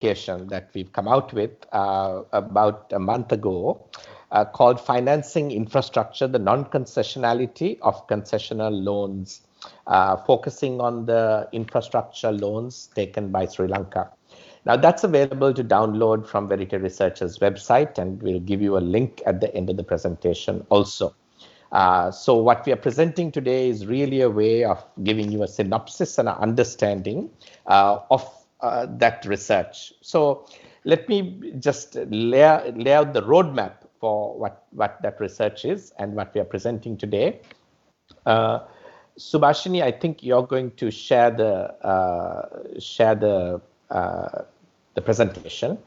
publication that we've come out with about a month ago called Financing Infrastructure, the Non-Concessionality of Concessional Loans, focusing on the infrastructure loans taken by Sri Lanka. Now, that's available to download from Verity Research's website, and we'll give you a link at the end of the presentation also. So what we are presenting today is really a way of giving you a synopsis and an understanding of that research. So let me just lay out the roadmap for what that research is and what we are presenting today. Subhashini, I think you're going to share the presentation.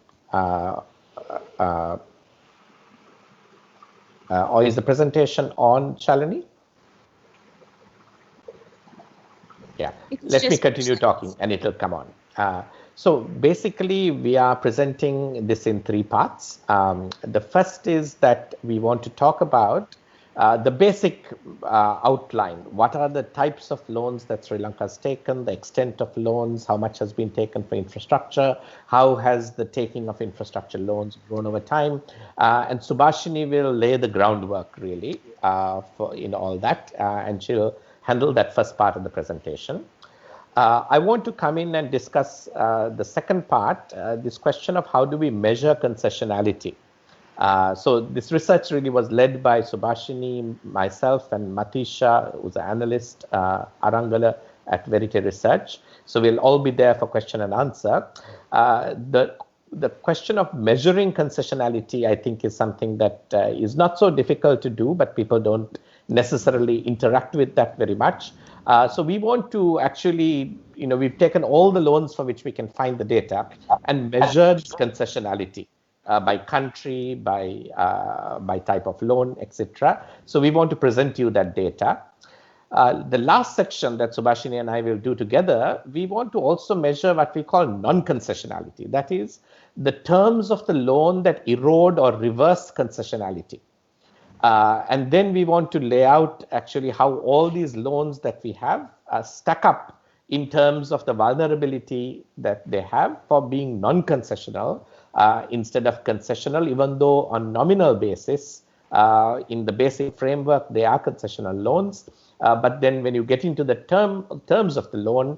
Or is the presentation on, Shalini? Yeah, let me continue talking and it will come on. So basically, we are presenting this in three parts. The first is that we want to talk about the basic outline. What are the types of loans that Sri Lanka has taken, the extent of loans, how much has been taken for infrastructure, how has the taking of infrastructure loans grown over time. And Subhashini will lay the groundwork really in all that, and she'll handle that first part of the presentation. I want to come in and discuss the second part, this question of how do we measure concessionality. So this research really was led by Subhashini, myself, and Matisha, who's an analyst, Arangala at Verity Research. So we'll all be there for question and answer. The question of measuring concessionality, I think, is something that is not so difficult to do, but people don't necessarily interact with that very much. So we want to actually, we've taken all the loans for which we can find the data and measured concessionality. By country, by type of loan, etc. So we want to present you that data. The last section that Subhashini and I will do together, we want to also measure what we call non-concessionality. That is, the terms of the loan that erode or reverse concessionality. And then we want to lay out actually how all these loans that we have stack up in terms of the vulnerability that they have for being non-concessional instead of concessional, even though on nominal basis, in the basic framework, they are concessional loans. But then when you get into the terms of the loan,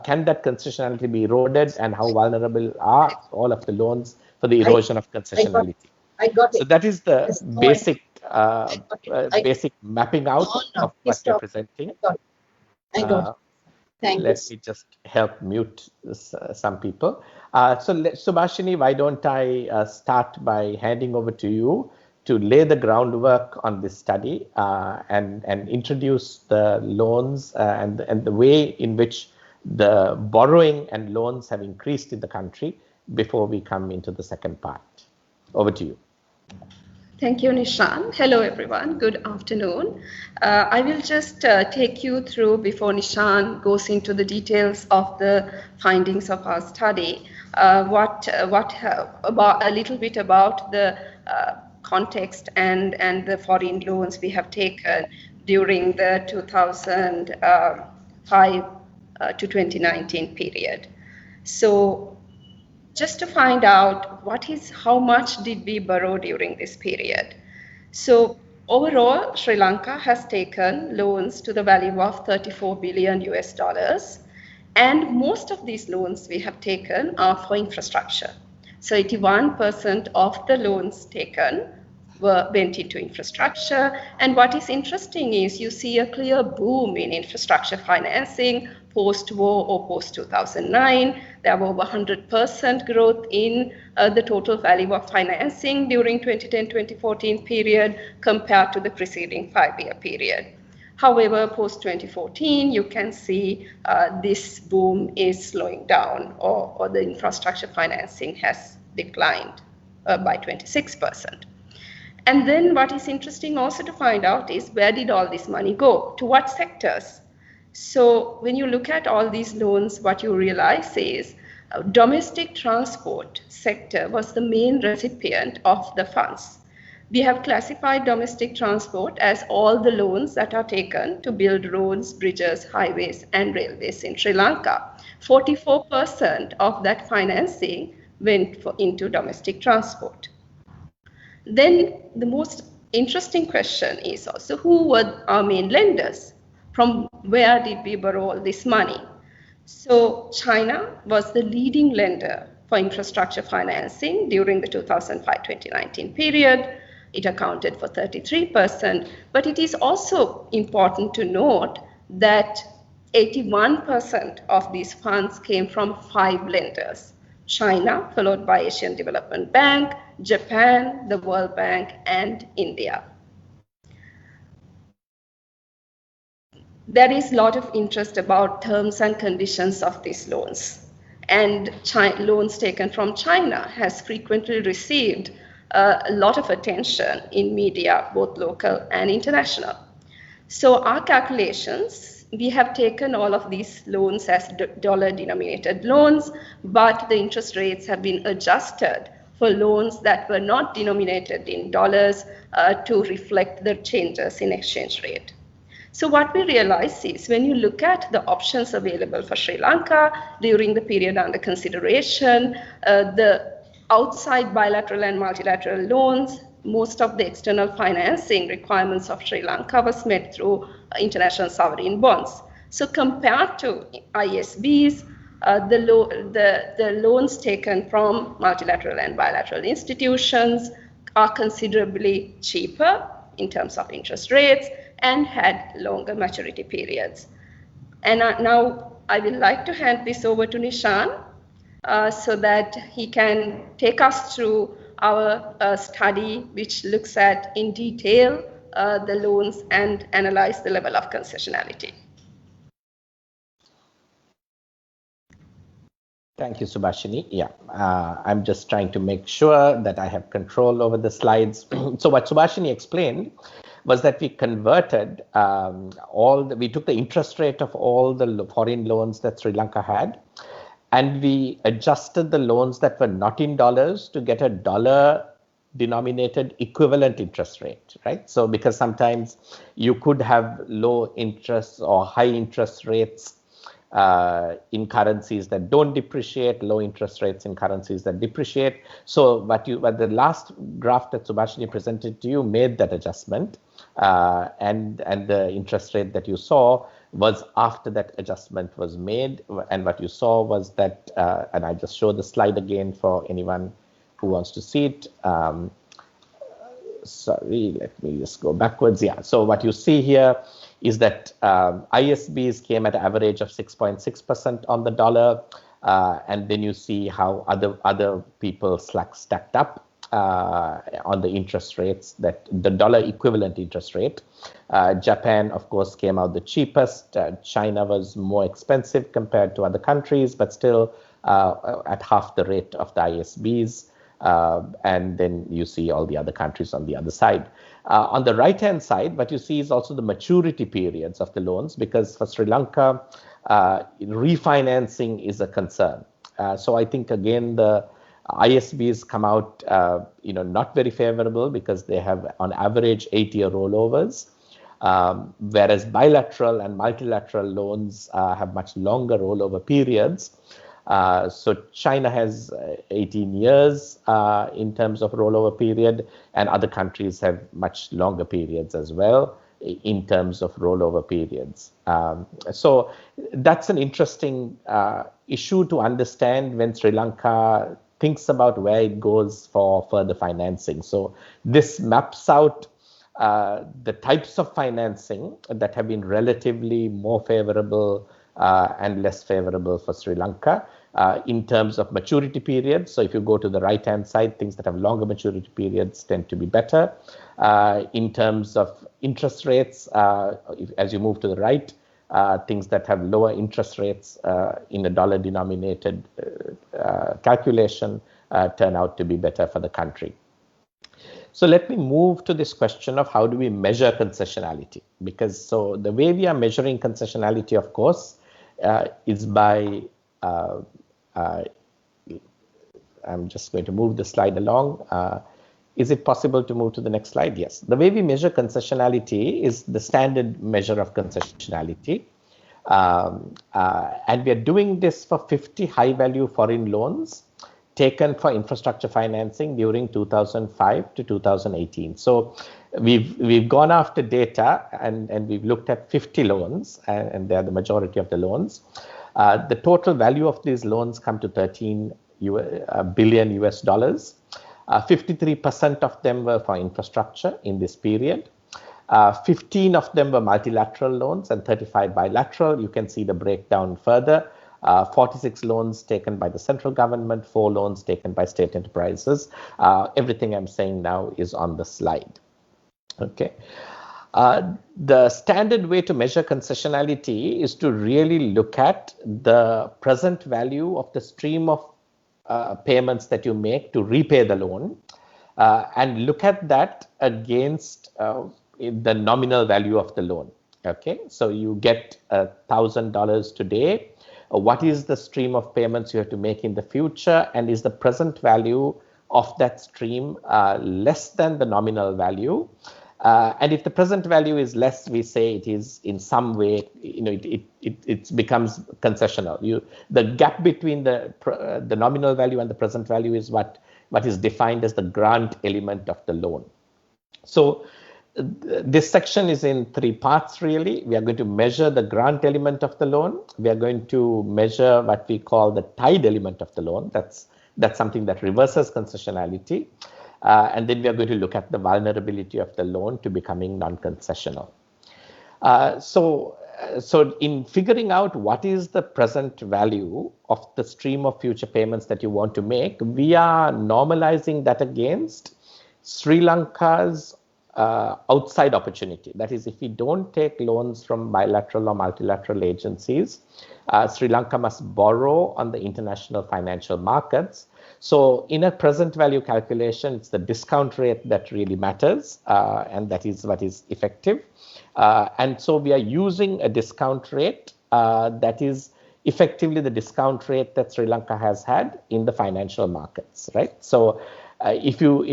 can that concessionality be eroded, and how vulnerable are all of the loans for the erosion of concessionality? I got it. So that is the basic basic mapping out of what we're presenting. I got it. Thank you. Let me just help mute some people. So Subhashini, why don't I start by handing over to you to lay the groundwork on this study and introduce the loans and the way in which the borrowing and loans have increased in the country before we come into the second part. Over to you. Thank you, Nishan. Hello, everyone. Good afternoon. I will just take you through, before Nishan goes into the details of the findings of our study, about a little bit about the context and the foreign loans we have taken during the 2005 to 2019 period. So, just to find out how much did we borrow during this period. So overall, Sri Lanka has taken loans to the value of $34 billion US, and most of these loans we have taken are for infrastructure. So 81% of the loans taken went into infrastructure. And what is interesting is you see a clear boom in infrastructure financing post-war or post-2009. There were over 100% growth in the total value of financing during 2010-2014 period compared to the preceding 5-year period. However, post-2014, you can see this boom is slowing down, or the infrastructure financing has declined by 26%. And then what is interesting also to find out is, where did all this money go? To what sectors? So when you look at all these loans, what you realize is domestic transport sector was the main recipient of the funds. We have classified domestic transport as all the loans that are taken to build roads, bridges, highways, and railways in Sri Lanka. 44% of that financing went into domestic transport. Then the most interesting question is also, who were our main lenders? From where did we borrow all this money? So China was the leading lender for infrastructure financing during the 2005-2019 period. It accounted for 33%, but it is also important to note that 81% of these funds came from 5 lenders: China, followed by Asian Development Bank, Japan, the World Bank, and India. There is a lot of interest about terms and conditions of these loans. And loans taken from China has frequently received a lot of attention in media, both local and international. So our calculations, we have taken all of these loans as dollar-denominated loans, but the interest rates have been adjusted for loans that were not denominated in dollars to reflect the changes in exchange rate. So what we realize is, when you look at the options available for Sri Lanka during the period under consideration, the outside bilateral and multilateral loans, most of the external financing requirements of Sri Lanka was met through international sovereign bonds. So compared to ISBs, the loans taken from multilateral and bilateral institutions are considerably cheaper in terms of interest rates and had longer maturity periods. And now I would like to hand this over to Nishan so that he can take us through our study, which looks at in detail the loans and analyze the level of concessionality. Thank you, Subhashini. Yeah, I'm just trying to make sure that I have control over the slides. So what Subhashini explained was that we converted we took the interest rate of all the foreign loans that Sri Lanka had, and we adjusted the loans that were not in dollars to get a dollar denominated equivalent interest rate, right? So because sometimes you could have low interest or high interest rates in currencies that don't depreciate, low interest rates in currencies that depreciate. So what the last graph that Subhashini presented to you made that adjustment, and the interest rate that you saw was after that adjustment was made. And what you saw was that, and I just show the slide again for anyone who wants to see it. Sorry, let me just go backwards. Yeah, so what you see here is that ISBs came at an average of 6.6% on the dollar, and then you see how other people stacked up on the interest rates, that the dollar equivalent interest rate. Japan, of course, came out the cheapest. China was more expensive compared to other countries, but still at half the rate of the ISBs. And then you see all the other countries on the other side. On the right-hand side, what you see is also the maturity periods of the loans, because for Sri Lanka, refinancing is a concern. So I think, again, the ISBs come out not very favorable, because they have on average 8-year rollovers, whereas bilateral and multilateral loans have much longer rollover periods. So China has 18 years in terms of rollover period, and other countries have much longer periods as well in terms of rollover periods. So that's an interesting issue to understand when Sri Lanka thinks about where it goes for further financing. So this maps out the types of financing that have been relatively more favorable and less favorable for Sri Lanka in terms of maturity periods. So if you go to the right-hand side, things that have longer maturity periods tend to be better. In terms of interest rates, as you move to the right, things that have lower interest rates in a dollar-denominated calculation turn out to be better for the country. So let me move to this question of how do we measure concessionality? Because so the way we are measuring concessionality, of course, is by, I'm just going to move the slide along. Is it possible to move to the next slide? Yes. The way we measure concessionality is the standard measure of concessionality. And we are doing this for 50 high-value foreign loans taken for infrastructure financing during 2005 to 2018. So we've gone after data and we've looked at 50 loans, and they're the majority of the loans. The total value of these loans come to 13 billion US dollars. 53% of them were for infrastructure in this period. 15 of them were multilateral loans and 35 bilateral. You can see the breakdown further. 46 loans taken by the central government, 4 loans taken by state enterprises. Everything I'm saying now is on the slide. Okay. The standard way to measure concessionality is to really look at the present value of the stream of payments that you make to repay the loan, and look at that against the nominal value of the loan. Okay, so you get $1,000 today. What is the stream of payments you have to make in the future, and is the present value of that stream less than the nominal value? And if the present value is less, we say it is in some way, it becomes concessional. The gap between the nominal value and the present value is what is defined as the grant element of the loan. So this section is in 3 parts, really. We are going to measure the grant element of the loan. We are going to measure what we call the tied element of the loan. That's something that reverses concessionality. And then we are going to look at the vulnerability of the loan to becoming non-concessional. So in figuring out what is the present value of the stream of future payments that you want to make, we are normalizing that against Sri Lanka's outside opportunity. That is, if we don't take loans from bilateral or multilateral agencies, Sri Lanka must borrow on the international financial markets. So in a present value calculation, it's the discount rate that really matters, and that is what is effective. And so we are using a discount rate that is effectively the discount rate that Sri Lanka has had in the financial markets, right? So if you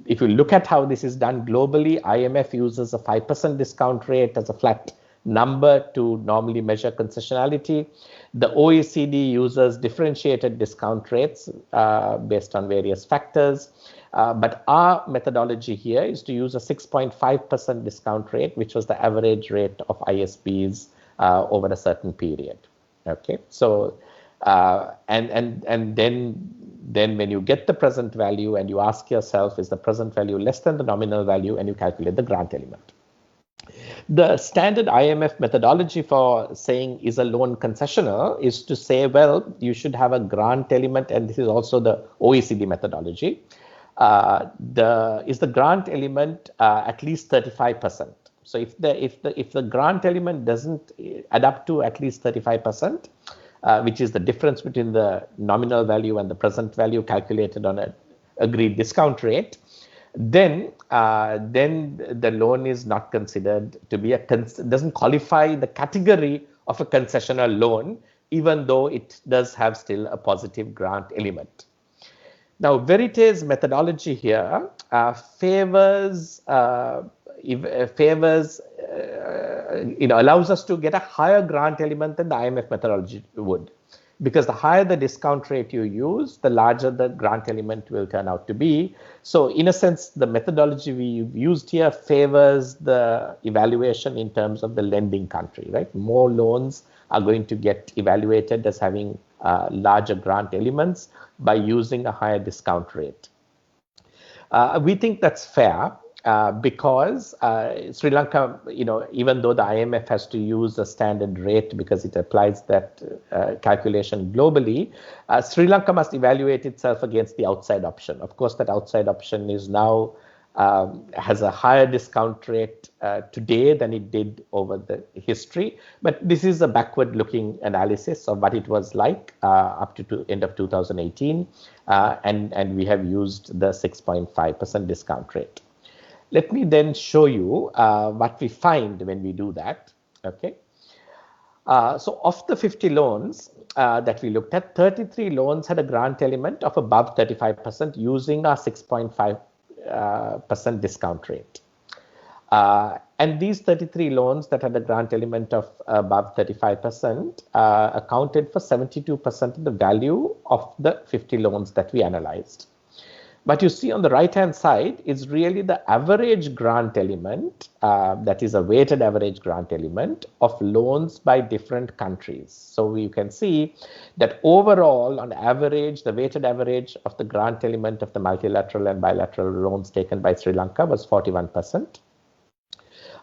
look at how this is done globally, IMF uses a 5% discount rate as a flat number to normally measure concessionality. The OECD uses differentiated discount rates based on various factors. But our methodology here is to use a 6.5% discount rate, which was the average rate of ISBs over a certain period. Okay, so and then when you get the present value and you ask yourself, is the present value less than the nominal value, and you calculate the grant element. The standard IMF methodology for saying is a loan concessional is to say, well, you should have a grant element, and this is also the OECD methodology. Is the grant element at least 35%? So if the grant element doesn't add up to at least 35%, which is the difference between the nominal value and the present value calculated on an agreed discount rate, then the loan is not considered to be doesn't qualify the category of a concessional loan, even though it does have still a positive grant element. Now, Verity's methodology here allows us to get a higher grant element than the IMF methodology would. Because the higher the discount rate you use, the larger the grant element will turn out to be. So in a sense, the methodology we've used here favors the evaluation in terms of the lending country, right? More loans are going to get evaluated as having larger grant elements by using a higher discount rate. We think that's fair. Because Sri Lanka, even though the IMF has to use a standard rate because it applies that calculation globally, Sri Lanka must evaluate itself against the outside option. Of course, that outside option is now has a higher discount rate today than it did over the history. But this is a backward-looking analysis of what it was like up to end of 2018, and we have used the 6.5% discount rate. Let me then show you what we find when we do that. Okay. So of the 50 loans that we looked at, 33 loans had a grant element of above 35% using our 6.5% discount rate. And these 33 loans that had a grant element of above 35% accounted for 72% of the value of the 50 loans that we analyzed. But you see on the right-hand side is really the average grant element, that is a weighted average grant element of loans by different countries. So you can see that overall, on average, the weighted average of the grant element of the multilateral and bilateral loans taken by Sri Lanka was 41%.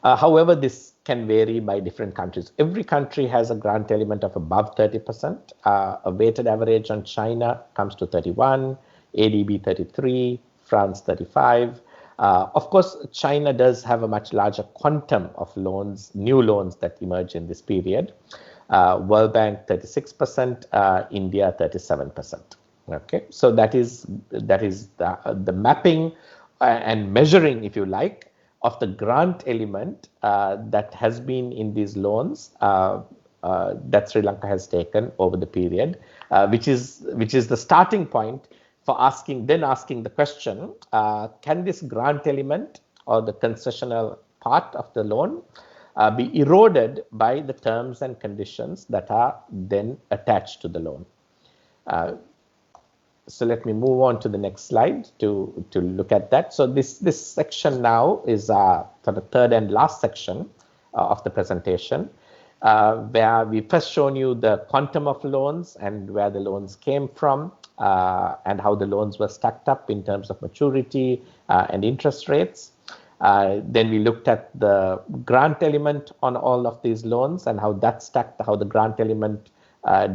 However, this can vary by different countries. Every country has a grant element of above 30%. A weighted average on China comes to 31%. ADB 33, France 35. Of course, China does have a much larger quantum of loans, new loans that emerge in this period. World Bank 36%, India 37%. Okay, so that is the mapping and measuring, if you like, of the grant element that has been in these loans that Sri Lanka has taken over the period, which is the starting point for asking the question, can this grant element or the concessional part of the loan be eroded by the terms and conditions that are then attached to the loan? So let me move on to the next slide to look at that. So this section now is for the third and last section of the presentation, where we first shown you the quantum of loans and where the loans came from, and how the loans were stacked up in terms of maturity and interest rates. Then we looked at the grant element on all of these loans and how that stacked, how the grant element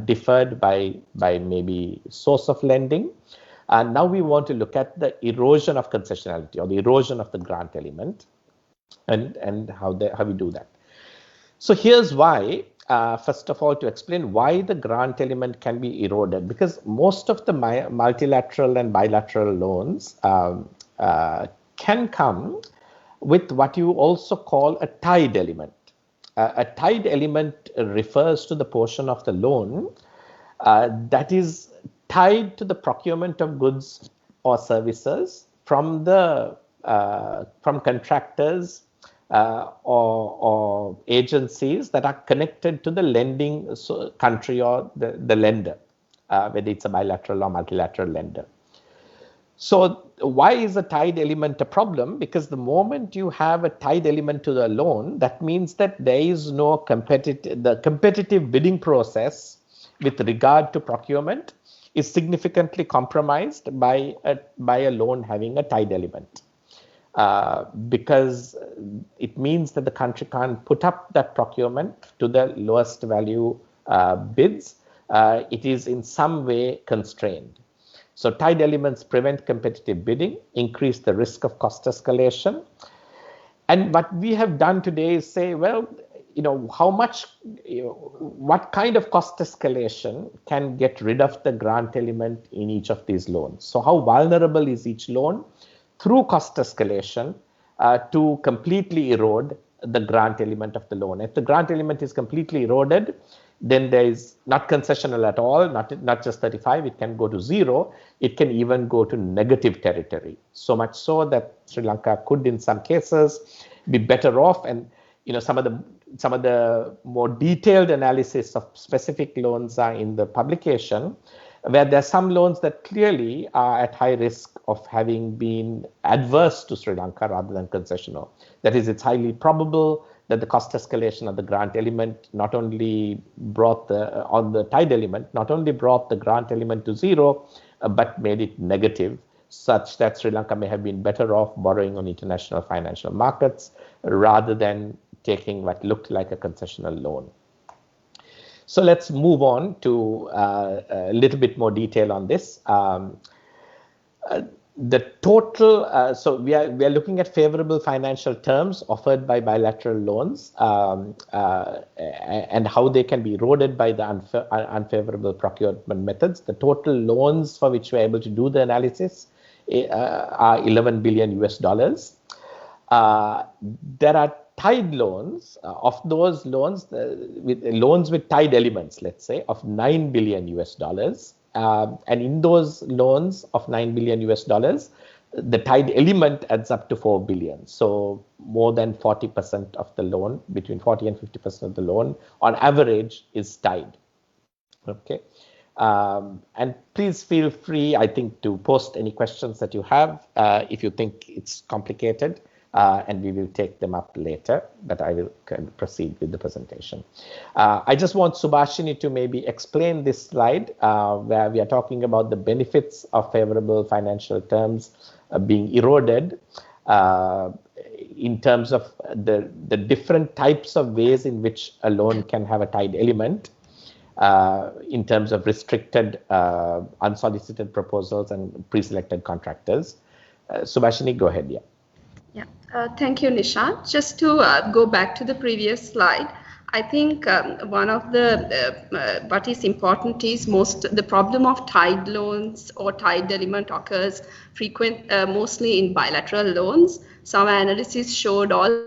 differed by maybe source of lending. And now we want to look at the erosion of concessionality or the erosion of the grant element and how we do that. So here's why. First of all, to explain why the grant element can be eroded, because most of the multilateral and bilateral loans can come with what you also call a tied element. A tied element refers to the portion of the loan that is tied to the procurement of goods or services from contractors or agencies that are connected to the lending country or the lender, whether it's a bilateral or multilateral lender. So why is a tied element a problem? Because the moment you have a tied element to the loan, that means that there is no competitive bidding process with regard to procurement is significantly compromised by a loan having a tied element. Because it means that the country can't put up that procurement to the lowest value bids. It is in some way constrained. So tied elements prevent competitive bidding, increase the risk of cost escalation. And what we have done today is say, well, what kind of cost escalation can get rid of the grant element in each of these loans? So how vulnerable is each loan through cost escalation to completely erode the grant element of the loan? If the grant element is completely eroded, then there is not concessional at all, not just 35, it can go to 0, it can even go to negative territory. So much so that Sri Lanka could in some cases be better off, and some of the more detailed analysis of specific loans are in the publication, where there are some loans that clearly are at high risk of having been adverse to Sri Lanka rather than concessional. That is, it's highly probable that the cost escalation of the grant element not only brought the tied element, not only brought the grant element to 0, but made it negative, such that Sri Lanka may have been better off borrowing on international financial markets rather than taking what looked like a concessional loan. So let's move on to a little bit more detail on this. The total, so we are looking at favorable financial terms offered by bilateral loans and how they can be eroded by the unfavorable procurement methods. The total loans for which we're able to do the analysis are $11 billion US. There are tied loans, of those loans, loans with tied elements, let's say, of $9 billion US. And in those loans of $9 billion US, the tied element adds up to 4 billion. So more than 40% of the loan, between 40 and 50% of the loan on average is tied. Okay. And please feel free, I think, to post any questions that you have if you think it's complicated, and we will take them up later, but I will proceed with the presentation. I just want Subhashini to maybe explain this slide where we are talking about the benefits of favorable financial terms being eroded in terms of the different types of ways in which a loan can have a tied element. In terms of restricted, unsolicited proposals and pre-selected contractors. Subhashini, go ahead. Yeah. Thank you, Nishant. Just to go back to the previous slide, I think one of the what is important is the problem of tied loans or tied element occurs mostly in bilateral loans. Some analysis showed all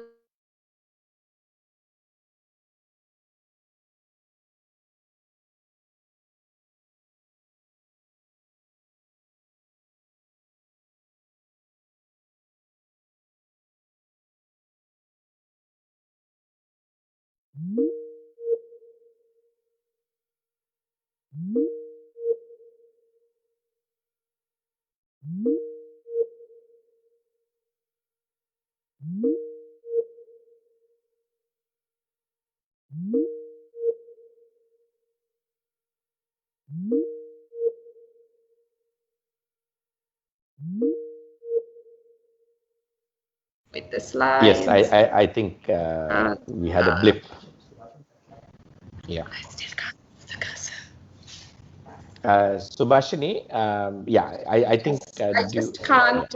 with the slides. Yes, I think we had a blip. Yeah. I still can't see the cursor. Subhashini, yeah, I think I just can't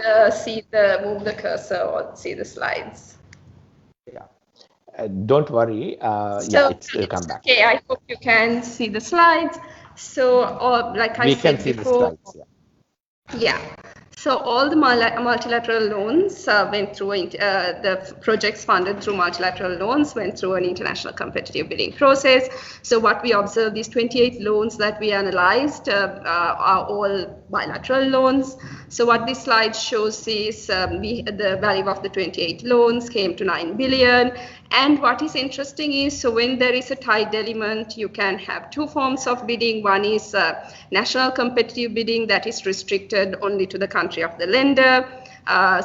move the cursor or see the slides. Yeah, don't worry. Yeah, it'll come back. Okay, I hope you can see the slides. So, like I said before, we can see the slides. Yeah. So all the multilateral loans went through, the projects funded through multilateral loans went through an international competitive bidding process. So what we observed, these 28 loans that we analyzed are all bilateral loans. So what this slide shows is the value of the 28 loans came to 9 billion. And what is interesting is, so when there is a tied element, you can have two forms of bidding. One is national competitive bidding that is restricted only to the country of the lender.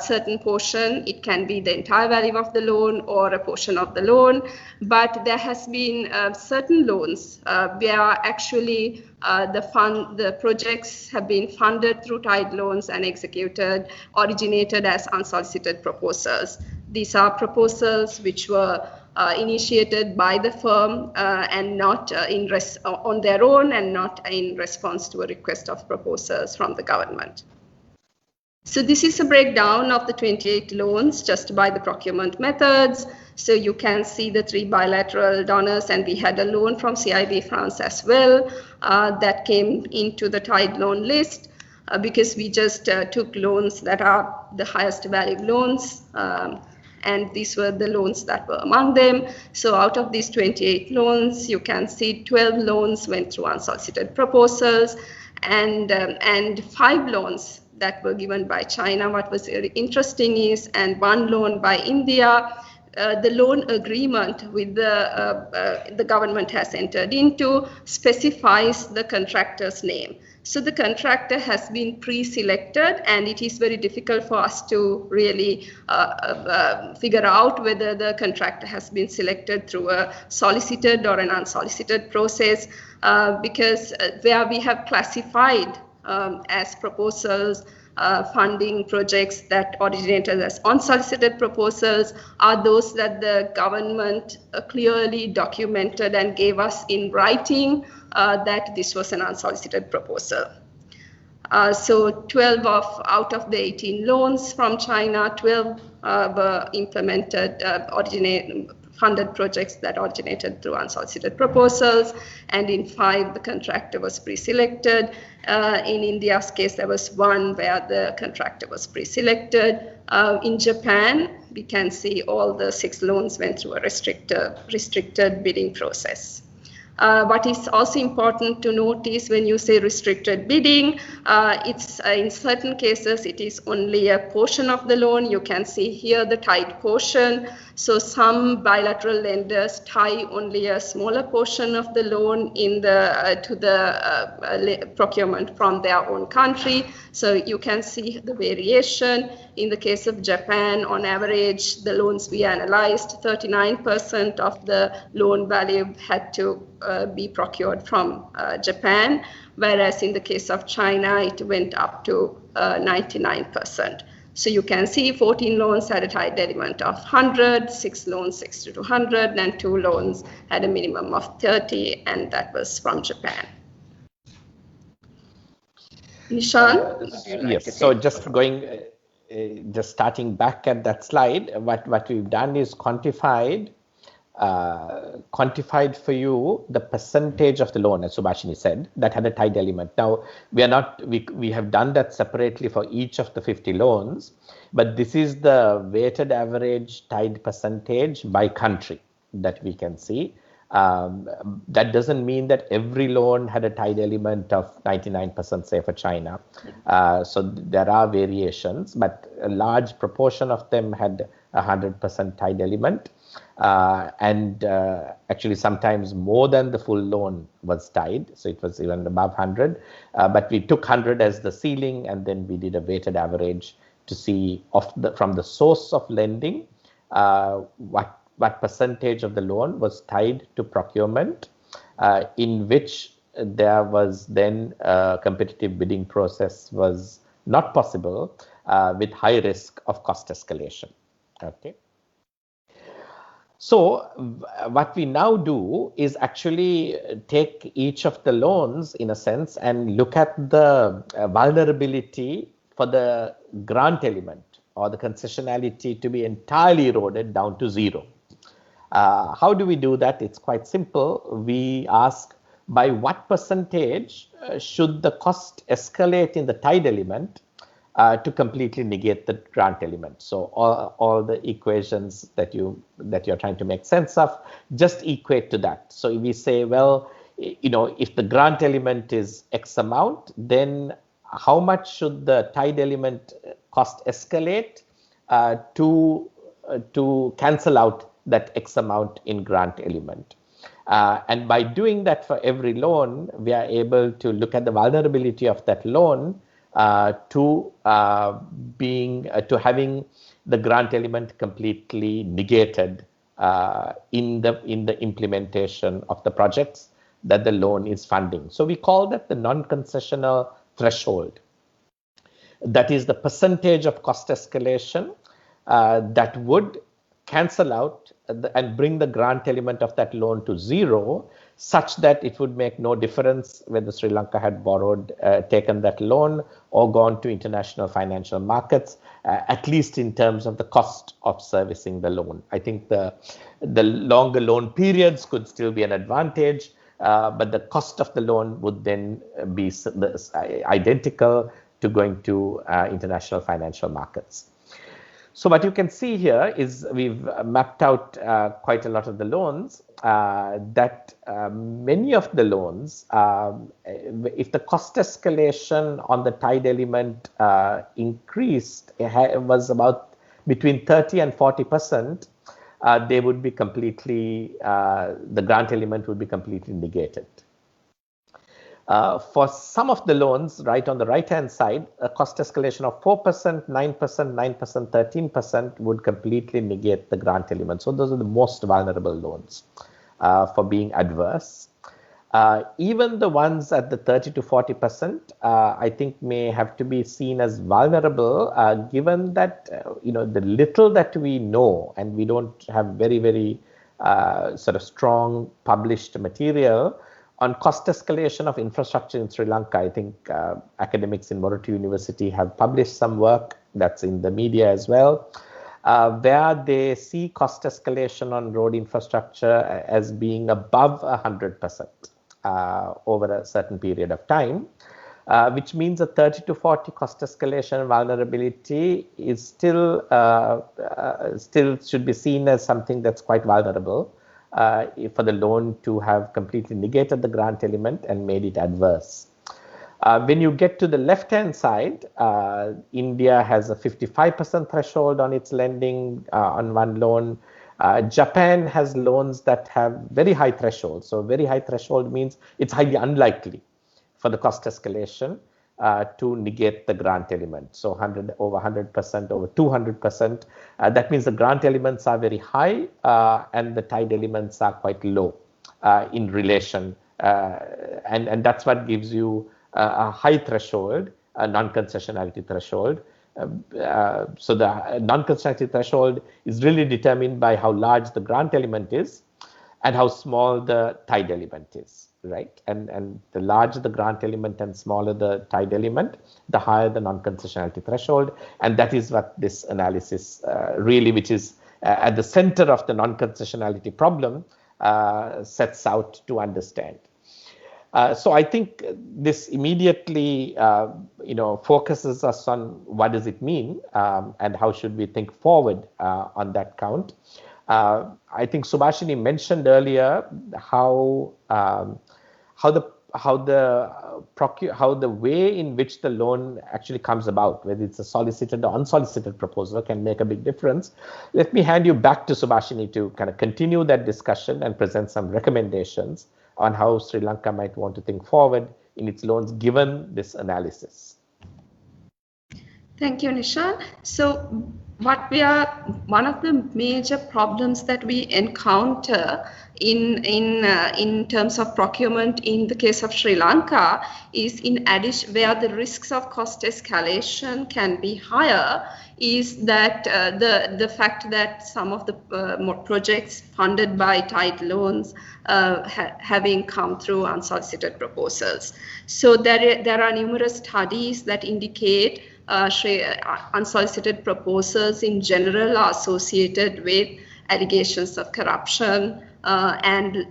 Certain portion, it can be the entire value of the loan or a portion of the loan. But there has been certain loans where actually the projects have been funded through tied loans and originated as unsolicited proposals. These are proposals which were initiated by the firm and not on their own and not in response to a request of proposals from the government. So this is a breakdown of the 28 loans just by the procurement methods. So you can see the 3 bilateral donors, and we had a loan from CIB France as well that came into the tied loan list because we just took loans that are the highest value loans. And these were the loans that were among them. So out of these 28 loans, you can see 12 loans went through unsolicited proposals and 5 loans that were given by China. What was very interesting is, and 1 loan by India, the loan agreement with the government has entered into specifies the contractor's name. So the contractor has been pre-selected, and it is very difficult for us to really figure out whether the contractor has been selected through a solicited or an unsolicited process, because where we have classified as proposals funding projects that originated as unsolicited proposals are those that the government clearly documented and gave us in writing that this was an unsolicited proposal. So 12 out of the 18 loans from China, 12 were implemented, funded projects that originated through unsolicited proposals, and in 5 the contractor was pre-selected. In India's case, there was 1 where the contractor was pre-selected. In Japan, we can see all the 6 loans went through a restricted bidding process. What is also important to note is when you say restricted bidding, it's in certain cases it is only a portion of the loan. You can see here the tied portion. So some bilateral lenders tie only a smaller portion of the loan in the to the procurement from their own country. So you can see the variation. In the case of Japan, on average, the loans we analyzed, 39% of the loan value had to be procured from Japan, whereas in the case of China, it went up to 99%. So you can see 14 loans had a tied element of 100, 6 loans 60 to 100, and 2 loans had a minimum of 30, and that was from Japan. Nishan, would you like yes. to So take? just going, just starting back at that slide, what we've done is quantified for you the percentage of the loan, as Subhashini said, that had a tied element. Now we have done that separately for each of the 50 loans, but this is the weighted average tied percentage by country that we can see. That doesn't mean that every loan had a tied element of 99%, say for China. So there are variations, but a large proportion of them had 100% tied element. And actually sometimes more than the full loan was tied, so it was even above 100, but we took 100 as the ceiling, and then we did a weighted average to see from the source of lending what percentage of the loan was tied to procurement, in which there was then a competitive bidding process was not possible with high risk of cost escalation. Okay. So what we now do is actually take each of the loans in a sense and look at the vulnerability for the grant element or the concessionality to be entirely eroded down to zero. How do we do that? It's quite simple. We ask by what percentage should the cost escalate in the tied element to completely negate the grant element. So all the equations that you're trying to make sense of just equate to that. So if we say, well, if the grant element is X amount, then how much should the tied element cost escalate to cancel out that X amount in grant element? And by doing that for every loan, we are able to look at the vulnerability of that loan to having the grant element completely negated in the implementation of the projects that the loan is funding. So we call that the non-concessional threshold. That is the percentage of cost escalation that would cancel out and bring the grant element of that loan to zero, such that it would make no difference whether Sri Lanka had taken that loan or gone to international financial markets, at least in terms of the cost of servicing the loan. I think the longer loan periods could still be an advantage, but the cost of the loan would then be identical to going to international financial markets. So what you can see here is we've mapped out quite a lot of the loans that many of the loans, if the cost escalation on the tied element increased, it was about between 30 and 40%, they would be completely, the grant element would be completely negated. For some of the loans, right on the right-hand side, a cost escalation of 4%, 9%, 9%, 13% would completely negate the grant element. So those are the most vulnerable loans for being adverse. Even the ones at the 30 to 40%, I think may have to be seen as vulnerable, given that the little that we know, and we don't have very, very sort of strong published material on cost escalation of infrastructure in Sri Lanka. I think academics in Moratu University have published some work that's in the media as well, where they see cost escalation on road infrastructure as being above 100% over a certain period of time, which means a 30 to 40 cost escalation vulnerability is still should be seen as something that's quite vulnerable. for the loan to have completely negated the grant element and made it adverse. When you get to the left-hand side, India has a 55% threshold on its lending on one loan. Japan has loans that have very high thresholds. So very high threshold means it's highly unlikely for the cost escalation to negate the grant element. So 100, over 100%, over 200%. That means the grant elements are very high and the tied elements are quite low in relation. And that's what gives you a high threshold, a non-concessionality threshold. So the non-concessionality threshold is really determined by how large the grant element is and how small the tied element is, right? And the larger the grant element and smaller the tied element, the higher the non-concessionality threshold. And that is what this analysis really, which is at the center of the non-concessionality problem, sets out to understand. So I think this immediately, focuses us on what does it mean and how should we think forward on that count. I think Subhashini mentioned earlier how the way in which the loan actually comes about, whether it's a solicited or unsolicited proposal, can make a big difference. Let me hand you back to Subhashini to kind of continue that discussion and present some recommendations on how Sri Lanka might want to think forward in its loans given this analysis. Thank you, Nishan. So one of the major problems that we encounter in terms of procurement in the case of Sri Lanka is, in addition, where the risks of cost escalation can be higher, is that the fact that some of the projects funded by tied loans having come through unsolicited proposals. So there are numerous studies that indicate unsolicited proposals in general are associated with allegations of corruption and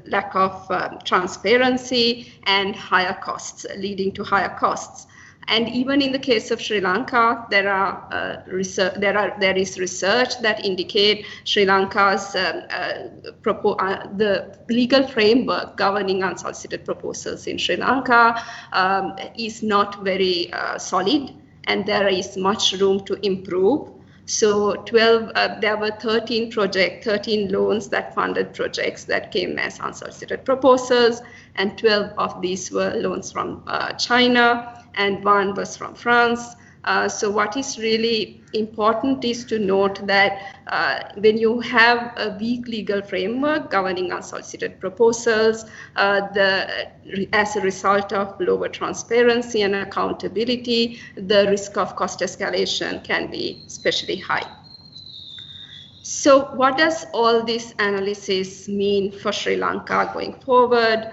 lack of transparency and higher costs, leading to higher costs. And even in the case of Sri Lanka, there is research that indicate Sri Lanka's the legal framework governing unsolicited proposals in Sri Lanka is not very solid, and there is much room to improve. So there were 13 loans that funded projects that came as unsolicited proposals, and 12 of these were loans from China, and 1 was from France. So what is really important is to note that when you have a weak legal framework governing unsolicited proposals, as a result of lower transparency and accountability, the risk of cost escalation can be especially high. So what does all this analysis mean for Sri Lanka going forward?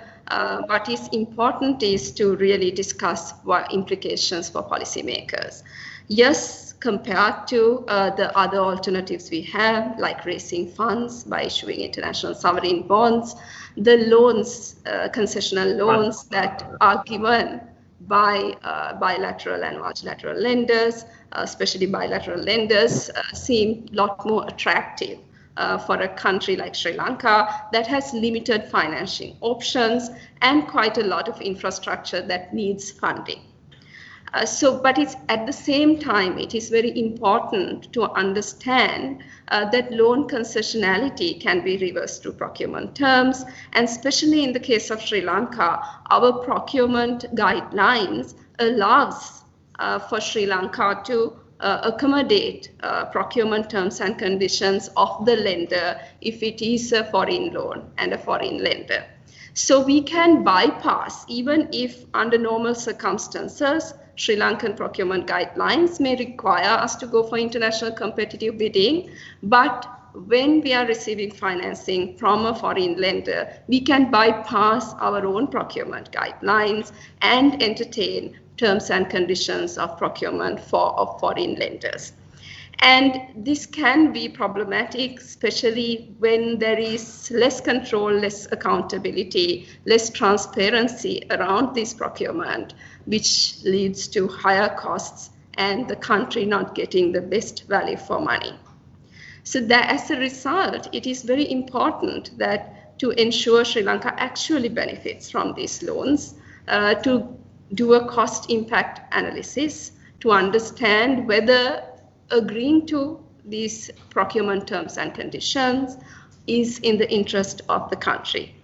What is important is to really discuss what implications for policymakers. Yes, compared to the other alternatives we have, like raising funds by issuing international sovereign bonds, the loans, concessional loans that are given by bilateral and multilateral lenders, especially bilateral lenders, seem a lot more attractive for a country like Sri Lanka that has limited financing options and quite a lot of infrastructure that needs funding. But it's at the same time, it is very important to understand that loan concessionality can be reversed through procurement terms, and especially in the case of Sri Lanka, our procurement guidelines allows for Sri Lanka to accommodate procurement terms and conditions of the lender if it is a foreign loan and a foreign lender. So we can bypass, even if under normal circumstances, Sri Lankan procurement guidelines may require us to go for international competitive bidding, but when we are receiving financing from a foreign lender, we can bypass our own procurement guidelines and entertain terms and conditions of procurement of foreign lenders. And this can be problematic, especially when there is less control, less accountability, less transparency around this procurement, which leads to higher costs and the country not getting the best value for money. So that as a result, it is very important that to ensure Sri Lanka actually benefits from these loans, to do a cost impact analysis to understand whether agreeing to these procurement terms and conditions is in the interest of the country.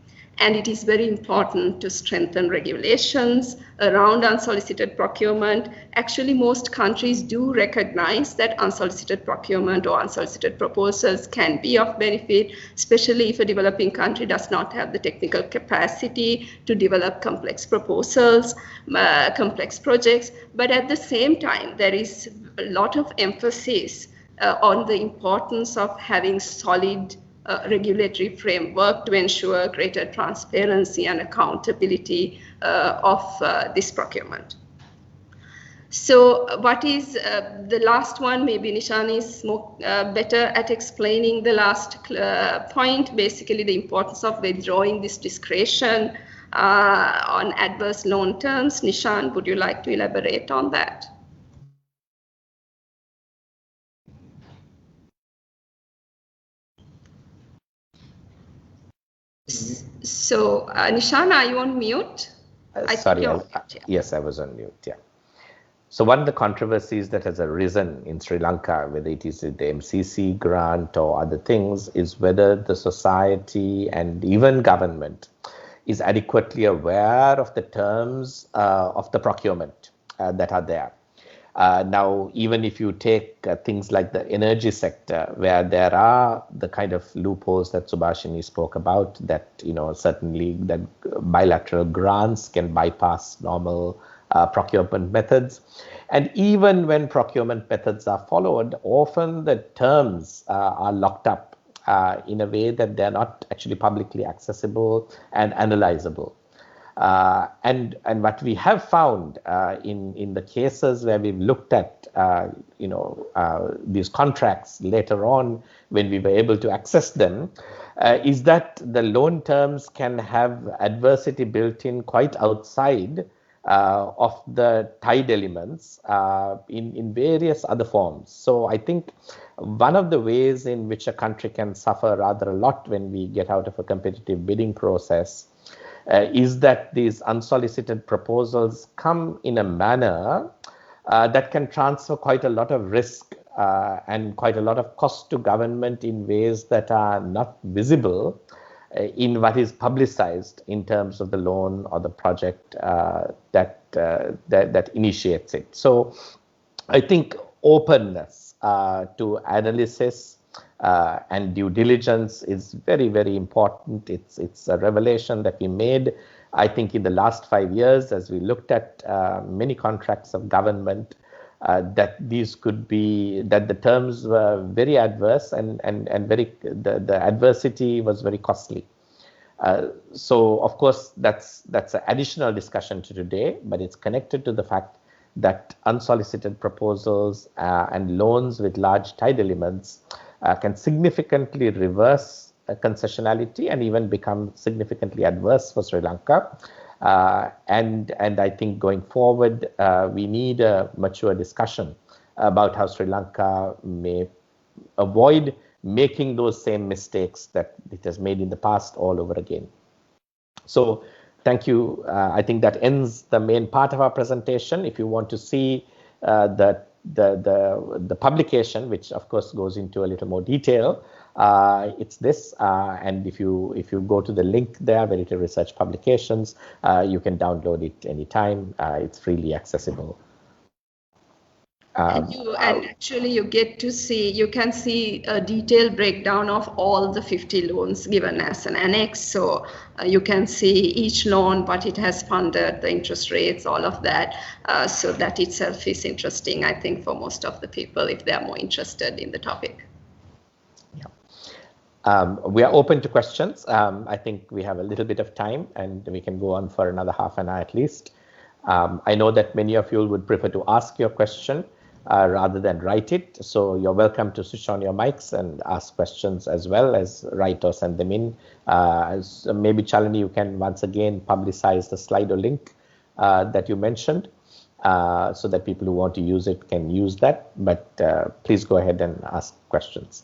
And it is very important to strengthen regulations around unsolicited procurement. Actually, most countries do recognize that unsolicited procurement or unsolicited proposals can be of benefit, especially if a developing country does not have the technical capacity to develop complex proposals, complex projects. But at the same time, there is a lot of emphasis on the importance of having solid regulatory framework to ensure greater transparency and accountability of this procurement. So what is the last one? Maybe Nishan is more, better at explaining the last point, basically the importance of withdrawing this discretion on adverse loan terms. Nishan, would you like to elaborate on that? So, Nishan, are you on mute? Sorry, yes, I was on mute, yeah. So one of the controversies that has arisen in Sri Lanka, whether it is the MCC grant or other things, is whether the society and even government is adequately aware of the terms of the procurement that are there. Now, even if you take things like the energy sector, where there are the kind of loopholes that Subhashini spoke about, that, you know, certainly that bilateral grants can bypass normal procurement methods. And even when procurement methods are followed, often the terms are locked up in a way that they're not actually publicly accessible and analyzable. And what we have found in the cases where we've looked at these contracts later on, when we were able to access them, is that the loan terms can have adversity built in quite outside of the tied elements in various other forms. So I think one of the ways in which a country can suffer rather a lot when we get out of a competitive bidding process is that these unsolicited proposals come in a manner that can transfer quite a lot of risk and quite a lot of cost to government in ways that are not visible in what is publicized in terms of the loan or the project that initiates it. So I think openness to analysis and due diligence is very, very important. It's a revelation that we made, I think, in the last 5 years as we looked at many contracts of government, that these could be, that the terms were very adverse and very, the adversity was very costly. So of course that's an additional discussion to today, but it's connected to the fact that unsolicited proposals and loans with large tied elements can significantly reverse concessionality and even become significantly adverse for Sri Lanka. And I think going forward, we need a mature discussion about how Sri Lanka may avoid making those same mistakes that it has made in the past all over again. So thank you. I think that ends the main part of our presentation. If you want to see the publication, which of course goes into a little more detail, it's this, and if you go to the link there, Verity Research Publications, you can download it anytime. It's freely accessible. And actually you get to see, you can see a detailed breakdown of all the 50 loans given as an annex. So you can see each loan, what it has funded, the interest rates, all of that. So that itself is interesting, I think, for most of the people if they are more interested in the topic. Yeah. We are open to questions. I think we have a little bit of time and we can go on for another half an hour at least. I know that many of you would prefer to ask your question rather than write it. So you're welcome to switch on your mics and ask questions as well as write or send them in. Maybe Chalini, you can once again publicize the Slido link that you mentioned so that people who want to use it can use that. But please go ahead and ask questions.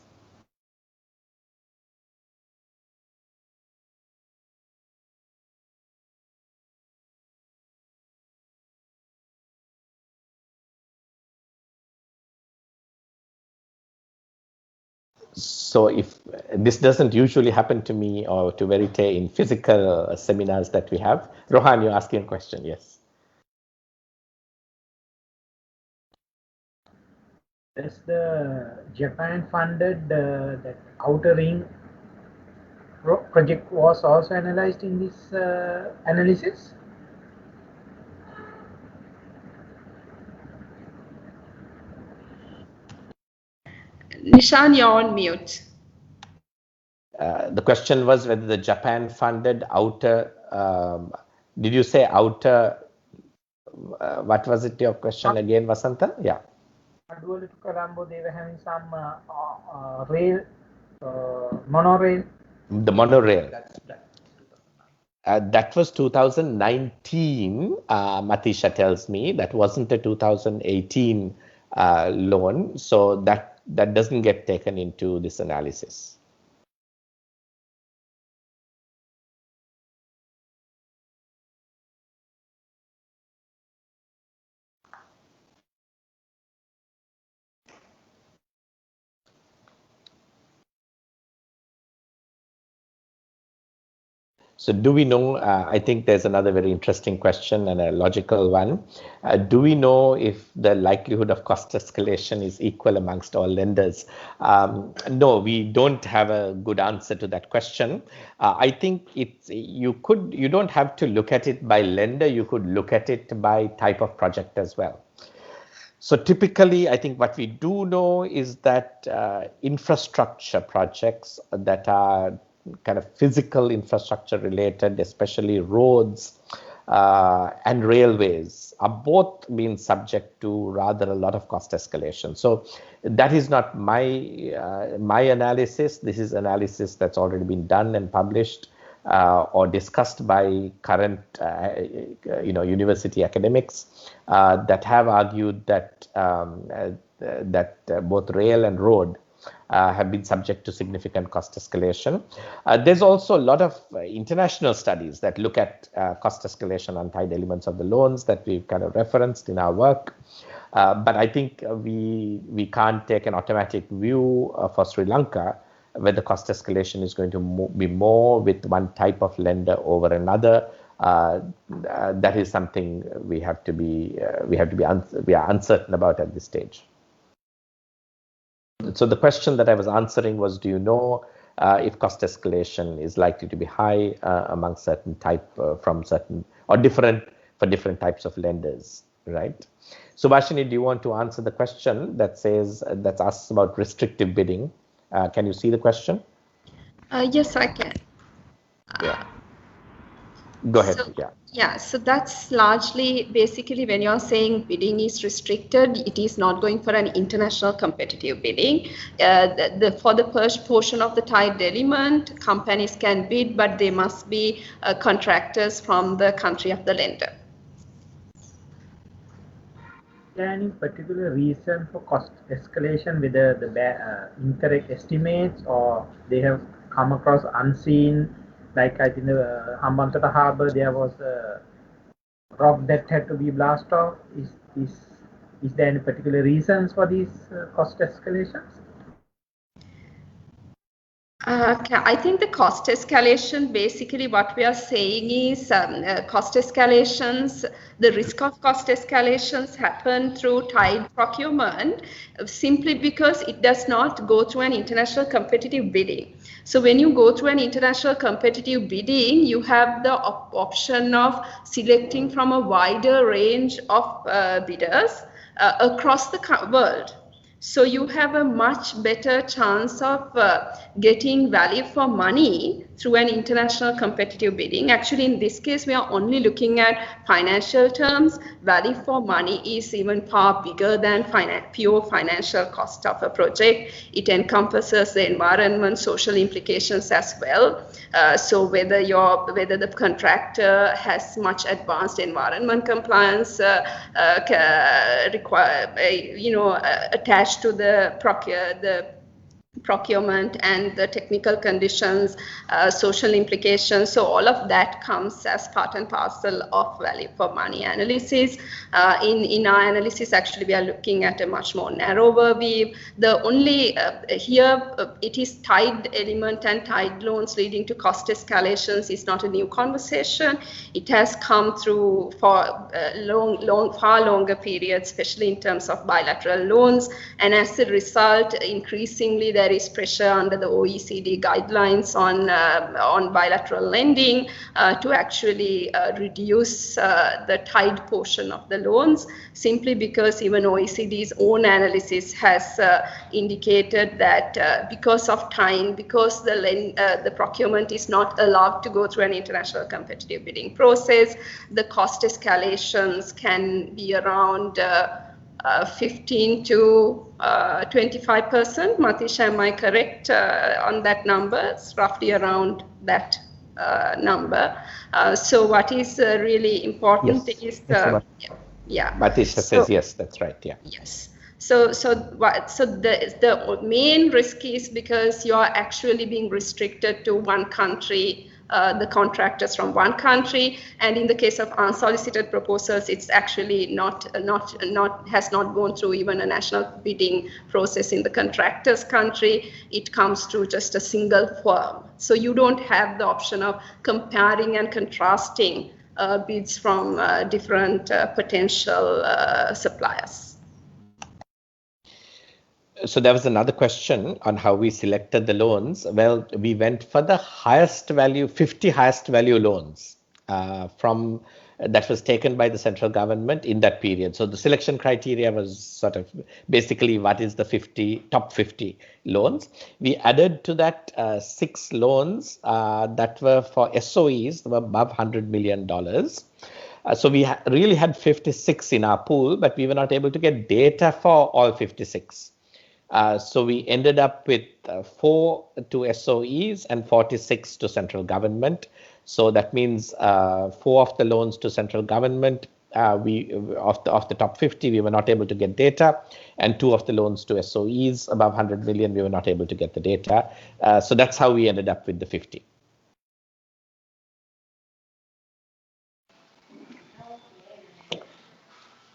So if this doesn't usually happen to me or to Verite in physical seminars that we have. Rohan, you're asking a question, yes. Does the Japan funded that outer ring project was also analyzed in this analysis? Nishan, you're on mute. The question was whether the Japan funded outer, did you say outer, what was it your question again, Vasanta? Yeah. Aduwala to Colombo, they were having some rail, monorail. The monorail. That was 2019, Matisha tells me. That wasn't a 2018 loan. So that doesn't get taken into this analysis. So do we know, I think there's another very interesting question and a logical one. Do we know if the likelihood of cost escalation is equal amongst all lenders? No, we don't have a good answer to that question. I think you don't have to look at it by lender, you could look at it by type of project as well. So typically, I think what we do know is that infrastructure projects that are kind of physical infrastructure related, especially roads and railways, are both being subject to rather a lot of cost escalation. So that is not my analysis. This is analysis that's already been done and published or discussed by current university academics that have argued that both rail and road have been subject to significant cost escalation. There's also a lot of international studies that look at cost escalation on tied elements of the loans that we've kind of referenced in our work. But I think we can't take an automatic view for Sri Lanka whether cost escalation is going to be more with one type of lender over another. That is something we are uncertain about at this stage. So the question that I was answering was, do you know if cost escalation is likely to be high among certain type from certain or different for different types of lenders, right? So Vashini, do you want to answer the question that asks about restrictive bidding? Can you see the question? Yes, I can. Yeah. Go ahead. Yeah, so that's largely basically when you're saying bidding is restricted, it is not going for an international competitive bidding. For the first portion of the tied element, companies can bid, but they must be contractors from the country of the lender. Is there any particular reason for cost escalation, whether the incorrect estimates or they have come across unseen? Like I think the Hambantota Harbour, there was a rock that had to be blasted off. Is there any particular reasons for these cost escalations? I think the cost escalation, basically what we are saying is cost escalations, the risk of cost escalations happen through tied procurement simply because it does not go through an international competitive bidding. So when you go through an international competitive bidding, you have the option of selecting from a wider range of bidders across the world. So you have a much better chance of getting value for money through an international competitive bidding. Actually, in this case, we are only looking at financial terms. Value for money is even far bigger than pure financial cost of a project. It encompasses the environment, social implications as well. So whether the contractor has much advanced environment compliance attached to the procurement and the technical conditions, social implications. So all of that comes as part and parcel of value for money analysis. In our analysis, actually, we are looking at a much more narrower view. The only here it is tied element and tied loans leading to cost escalations is not a new conversation. It has come through for far longer periods, especially in terms of bilateral loans. And as a result, increasingly there is pressure under the OECD guidelines on bilateral lending to actually reduce the tied portion of the loans, simply because even OECD's own analysis has indicated that because of time, because the procurement is not allowed to go through an international competitive bidding process, the cost escalations can be around 15 to 25%. Matisha, am I correct on that number? It's roughly around that number. So what is really important is Matisha says yes, that's right. Yeah. Yes. So the main risk is because you are actually being restricted to one country, the contractors from one country, and in the case of unsolicited proposals, it's actually has not gone through even a national bidding process in the contractor's country. It comes through just a single firm. So you don't have the option of comparing and contrasting bids from different potential suppliers. So there was another question on how we selected the loans. Well, we went for the highest value, 50 highest value loans from that was taken by the central government in that period. So the selection criteria was sort of basically what is the top 50 loans. We added to that 6 loans that were for SOEs that were above $100 million. So we really had 56 in our pool, but we were not able to get data for all 56. So we ended up with 4 to SOEs and 46 to central government. So that means 4 of the loans to central government, of the top 50, we were not able to get data, and 2 of the loans to SOEs above 100 million, we were not able to get the data. So that's how we ended up with the 50.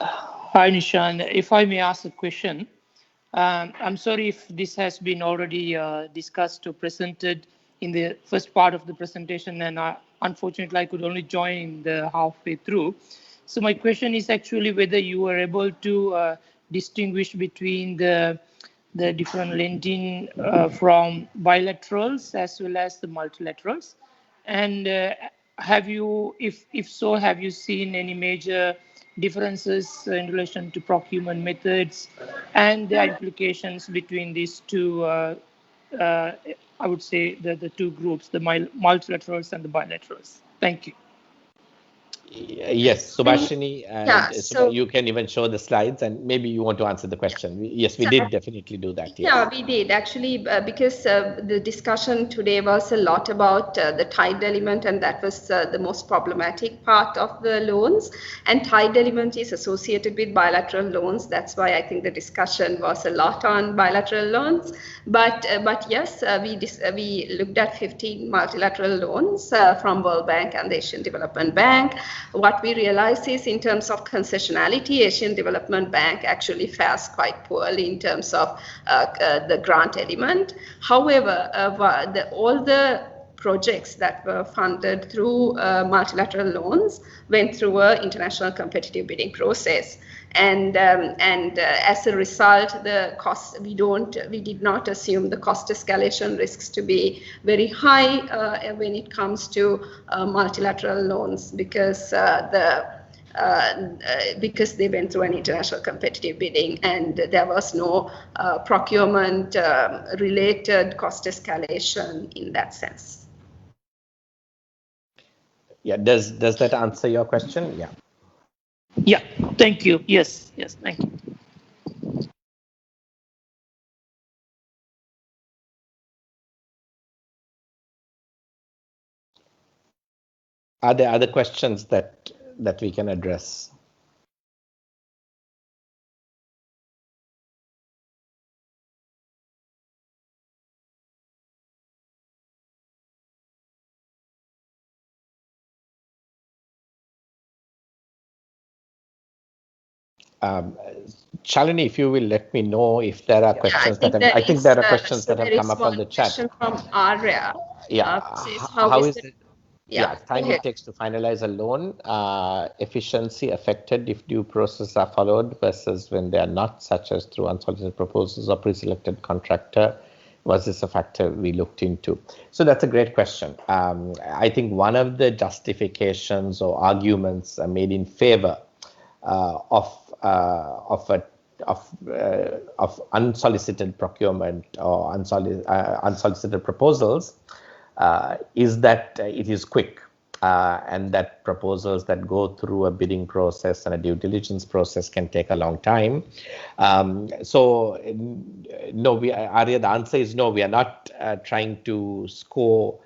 Hi, Nishan. If I may ask a question. I'm sorry if this has been already discussed or presented in the first part of the presentation, and unfortunately I could only join the halfway through. So my question is actually whether you were able to distinguish between the different lending from bilaterals as well as the multilaterals, and have you, if so, have you seen any major differences in relation to procurement methods and the implications between these two, I would say, the two groups, the multilaterals and the bilaterals? Thank you. Yes, Subhashini, and you can even show the slides, and maybe you want to answer the question. Yes, we did definitely do that. Yes. Yeah, we did actually, because the discussion today was a lot about the tied element, and that was the most problematic part of the loans. And tied element is associated with bilateral loans. That's why I think the discussion was a lot on bilateral loans. But yes, we looked at 15 multilateral loans from World Bank and the Asian Development Bank. What we realized is, in terms of concessionality, Asian Development Bank actually fares quite poorly in terms of the grant element. However, all the projects that were funded through multilateral loans went through an international competitive bidding process. And as a result, the cost, we did not assume the cost escalation risks to be very high when it comes to multilateral loans, because they went through an international competitive bidding and there was no procurement related cost escalation in that sense. Yeah, does that answer your question? Yeah. Yeah, thank you. Yes, thank you. Are there other questions that we can address? Shalini, if you will let me know if there are questions I think there are questions that have come up on the chat. Question from Arya. Yeah. How is it? Time it takes to finalize a loan, efficiency affected if due process are followed versus when they are not, such as through unsolicited proposals or pre-selected contractor. Was this a factor we looked into? So that's a great question. I think one of the justifications or arguments made in favor of unsolicited procurement or unsolicited proposals is that it is quick, and that proposals that go through a bidding process and a due diligence process can take a long time. So no, Arya, the answer is no. We are not trying to score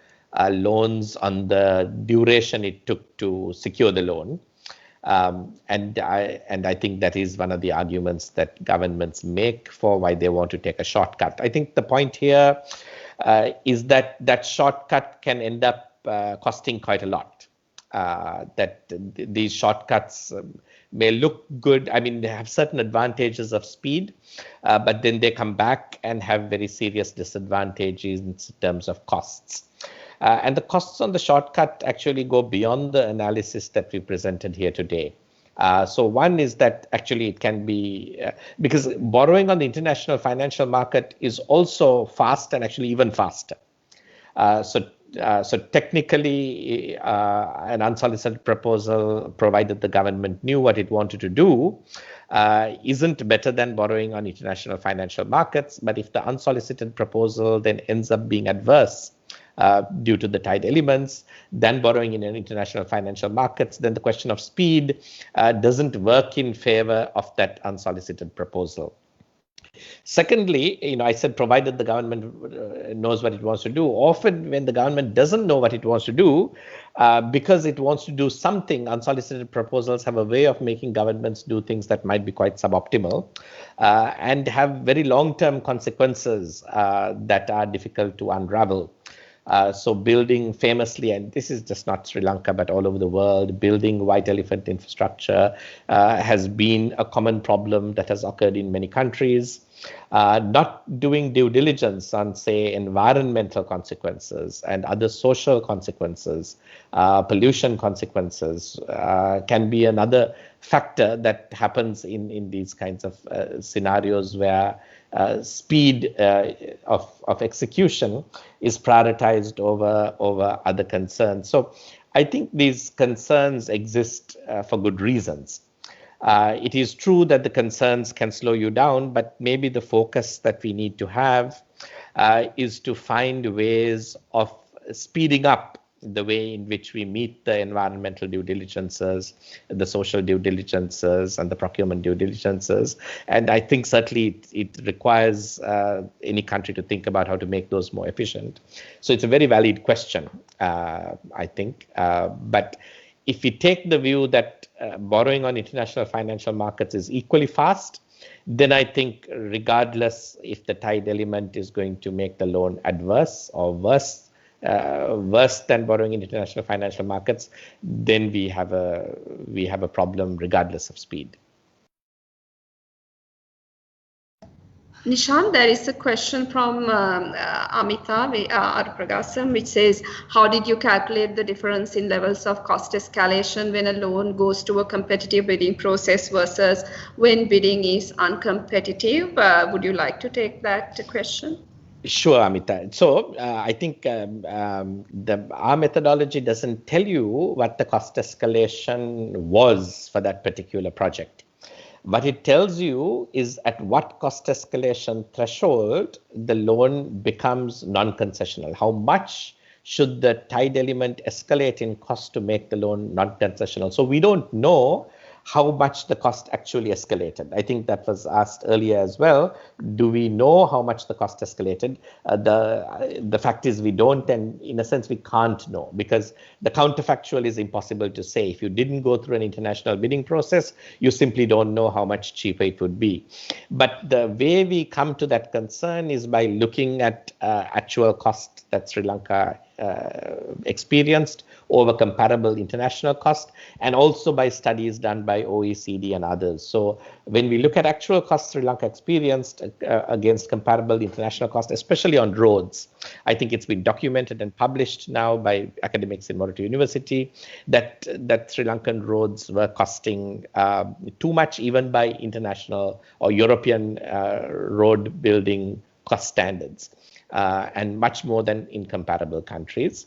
loans on the duration it took to secure the loan. And I think that is one of the arguments that governments make for why they want to take a shortcut. I think the point here is that that shortcut can end up costing quite a lot. That these shortcuts may look good. I mean, they have certain advantages of speed, but then they come back and have very serious disadvantages in terms of costs. And the costs on the shortcut actually go beyond the analysis that we presented here today. So one is that actually it can be, because borrowing on the international financial market is also fast and actually even faster. So technically, an unsolicited proposal, provided the government knew what it wanted to do, isn't better than borrowing on international financial markets. But if the unsolicited proposal then ends up being adverse due to the tied elements, then borrowing in an international financial markets, then the question of speed doesn't work in favor of that unsolicited proposal. Secondly, I said provided the government knows what it wants to do. Often when the government doesn't know what it wants to do, because it wants to do something, unsolicited proposals have a way of making governments do things that might be quite suboptimal and have very long-term consequences that are difficult to unravel. So building famously, and this is just not Sri Lanka, but all over the world, building white elephant infrastructure has been a common problem that has occurred in many countries. Not doing due diligence on, say, environmental consequences and other social consequences, pollution consequences, can be another factor that happens in these kinds of scenarios where speed of execution is prioritized over other concerns. So I think these concerns exist for good reasons. It is true that the concerns can slow you down, but maybe the focus that we need to have is to find ways of speeding up the way in which we meet the environmental due diligences, the social due diligences, and the procurement due diligences. And I think certainly it requires any country to think about how to make those more efficient. So it's a very valid question, I think. But if we take the view that borrowing on international financial markets is equally fast, then I think regardless if the tied element is going to make the loan adverse or worse than borrowing in international financial markets, then we have a problem regardless of speed. Nishan, there is a question from Amita Arpragasam, which says, how did you calculate the difference in levels of cost escalation when a loan goes to a competitive bidding process versus when bidding is uncompetitive? Would you like to take that question? Sure, Amita. So I think our methodology doesn't tell you what the cost escalation was for that particular project. What it tells you is at what cost escalation threshold the loan becomes non-concessional. How much should the tied element escalate in cost to make the loan non-concessional? So we don't know how much the cost actually escalated. I think that was asked earlier as well. Do we know how much the cost escalated? The fact is we don't, and in a sense we can't know, because the counterfactual is impossible to say. If you didn't go through an international bidding process, you simply don't know how much cheaper it would be. But the way we come to that concern is by looking at actual cost that Sri Lanka experienced over comparable international cost, and also by studies done by OECD and others. So when we look at actual costs Sri Lanka experienced against comparable international cost, especially on roads, I think it's been documented and published now by academics in Morato University that Sri Lankan roads were costing too much even by international or European road building cost standards. And much more than in comparable countries.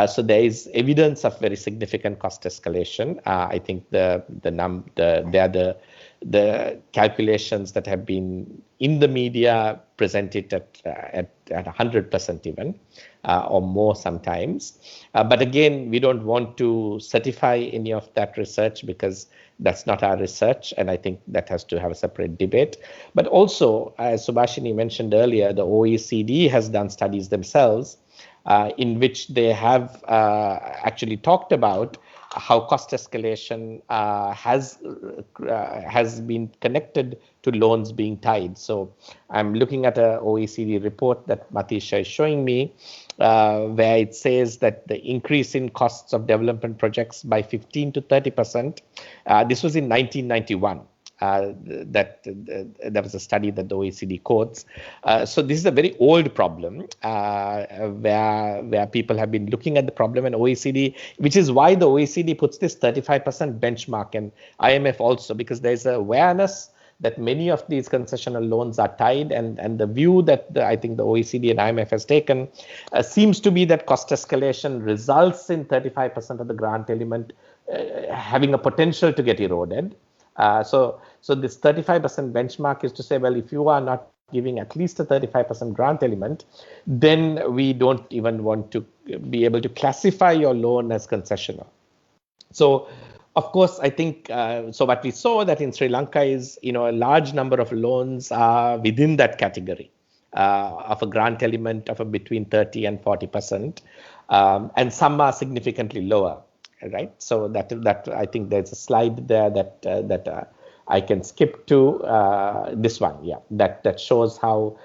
So there is evidence of very significant cost escalation. I think the calculations that have been in the media presented at 100% even, or more sometimes. But again, we don't want to certify any of that research because that's not our research, and I think that has to have a separate debate. But also, as Subhashini mentioned earlier, the OECD has done studies themselves in which they have actually talked about how cost escalation has been connected to loans being tied. So I'm looking at an OECD report that Matisha is showing me, where it says that the increase in costs of development projects by 15 to 30%. This was in 1991. That was a study that the OECD quotes. So this is a very old problem where people have been looking at the problem, and OECD, which is why the OECD puts this 35% benchmark, and IMF also, because there's an awareness that many of these concessional loans are tied, and the view that I think the OECD and IMF has taken seems to be that cost escalation results in 35% of the grant element having a potential to get eroded. So this 35% benchmark is to say, well, if you are not giving at least a 35% grant element, then we don't even want to be able to classify your loan as concessional. So, of course, I think, so what we saw that in Sri Lanka is, a large number of loans are within that category of a grant element of between 30 and 40%, and some are significantly lower. Right, so that I think there's a slide there that I can skip to this one. Yeah, that shows how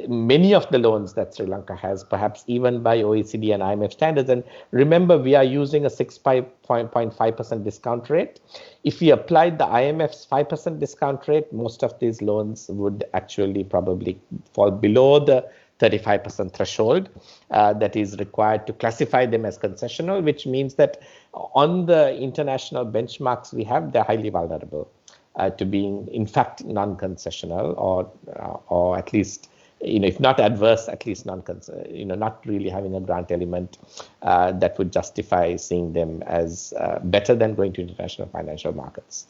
many of the loans that Sri Lanka has, perhaps even by OECD and IMF standards. And remember, we are using a 6.5% discount rate. If we applied the IMF's 5% discount rate, most of these loans would actually probably fall below the 35% threshold that is required to classify them as concessional, which means that on the international benchmarks we have, they're highly vulnerable to being, in fact, non-concessional, or at least, if not adverse, at least not really having a grant element that would justify seeing them as better than going to international financial markets.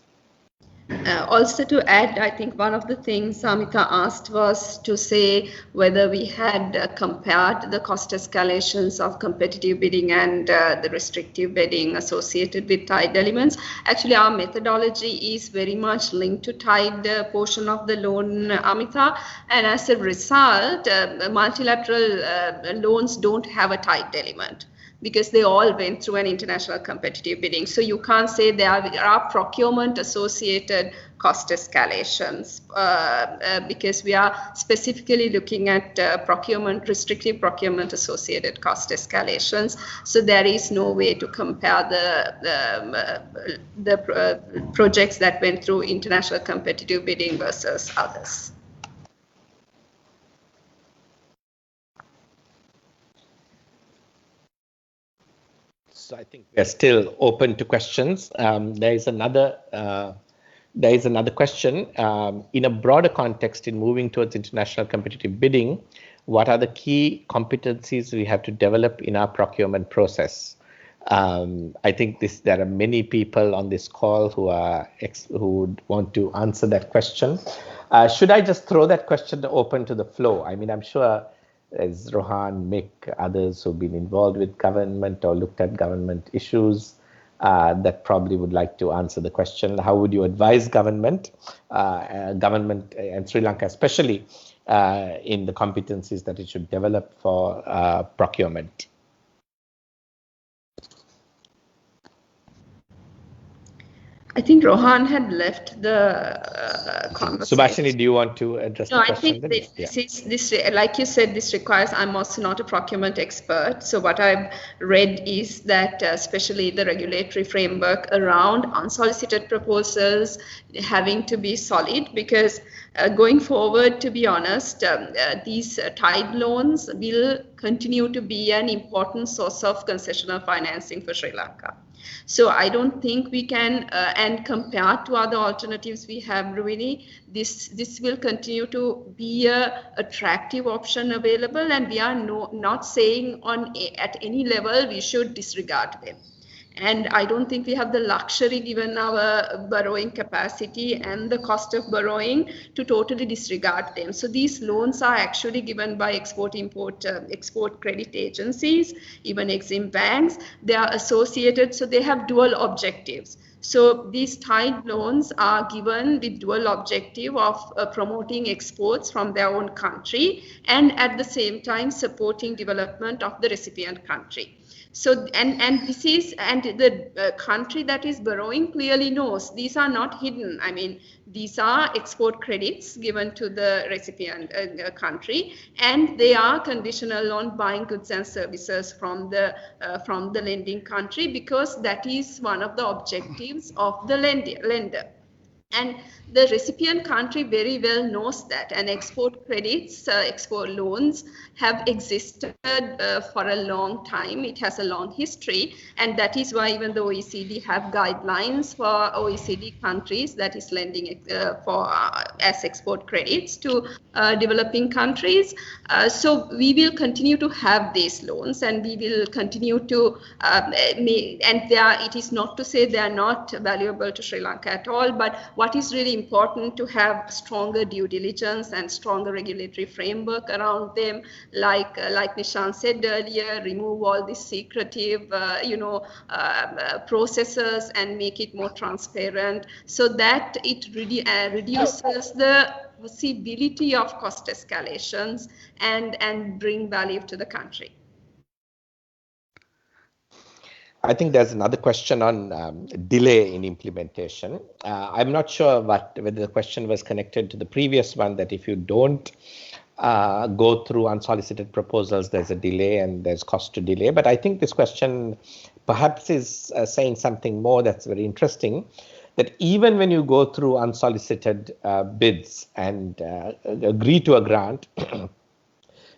Also to add, I think one of the things Amita asked was to say whether we had compared the cost escalations of competitive bidding and the restrictive bidding associated with tied elements. Actually, our methodology is very much linked to tied portion of the loan, Amita, and as a result, multilateral loans don't have a tied element, because they all went through an international competitive bidding. So you can't say there are procurement associated cost escalations because we are specifically looking at restrictive procurement associated cost escalations. So there is no way to compare the projects that went through international competitive bidding versus others. So I think we're still open to questions. There is another question. In a broader context, in moving towards international competitive bidding, what are the key competencies we have to develop in our procurement process? I think there are many people on this call who would want to answer that question. Should I just throw that question open to the floor? I mean, I'm sure as Rohan, Mick, others who've been involved with government or looked at government issues that probably would like to answer the question. How would you advise government and Sri Lanka especially in the competencies that it should develop for procurement? I think Rohan had left the conversation. Subhashini, do you want to address the question? I think this, like you said, this requires, I'm also not a procurement expert. So what I've read is that especially the regulatory framework around unsolicited proposals having to be solid, because going forward, to be honest, these tide loans will continue to be an important source of concessional financing for Sri Lanka. So I don't think we can, and compared to other alternatives we have, Ruini, this will continue to be a attractive option available, and we are not saying at any level we should disregard them. And I don't think we have the luxury, given our borrowing capacity and the cost of borrowing, to totally disregard them. So these loans are actually given by export-import, export credit agencies, even Exim banks. They are associated, so they have dual objectives. So these tied loans are given with dual objective of promoting exports from their own country and at the same time supporting development of the recipient country. So and this is, and the country that is borrowing clearly knows these are not hidden. I mean, these are export credits given to the recipient country, and they are conditional on buying goods and services from the lending country, because that is one of the objectives of the lender. And the recipient country very well knows that, and export credits, export loans have existed for a long time. It has a long history, and that is why even the OECD have guidelines for OECD countries that is lending as export credits to developing countries. So we will continue to have these loans, and we will continue to, and it is not to say they are not valuable to Sri Lanka at all, but what is really important to have stronger due diligence and stronger regulatory framework around them, like Nishan said earlier, remove all these secretive, processes and make it more transparent, so that it really reduces the possibility of cost escalations and bring value to the country. I think there's another question on delay in implementation. I'm not sure whether the question was connected to the previous one, that if you don't go through unsolicited proposals, there's a delay and there's cost to delay. But I think this question perhaps is saying something more that's very interesting, that even when you go through unsolicited bids and agree to a grant,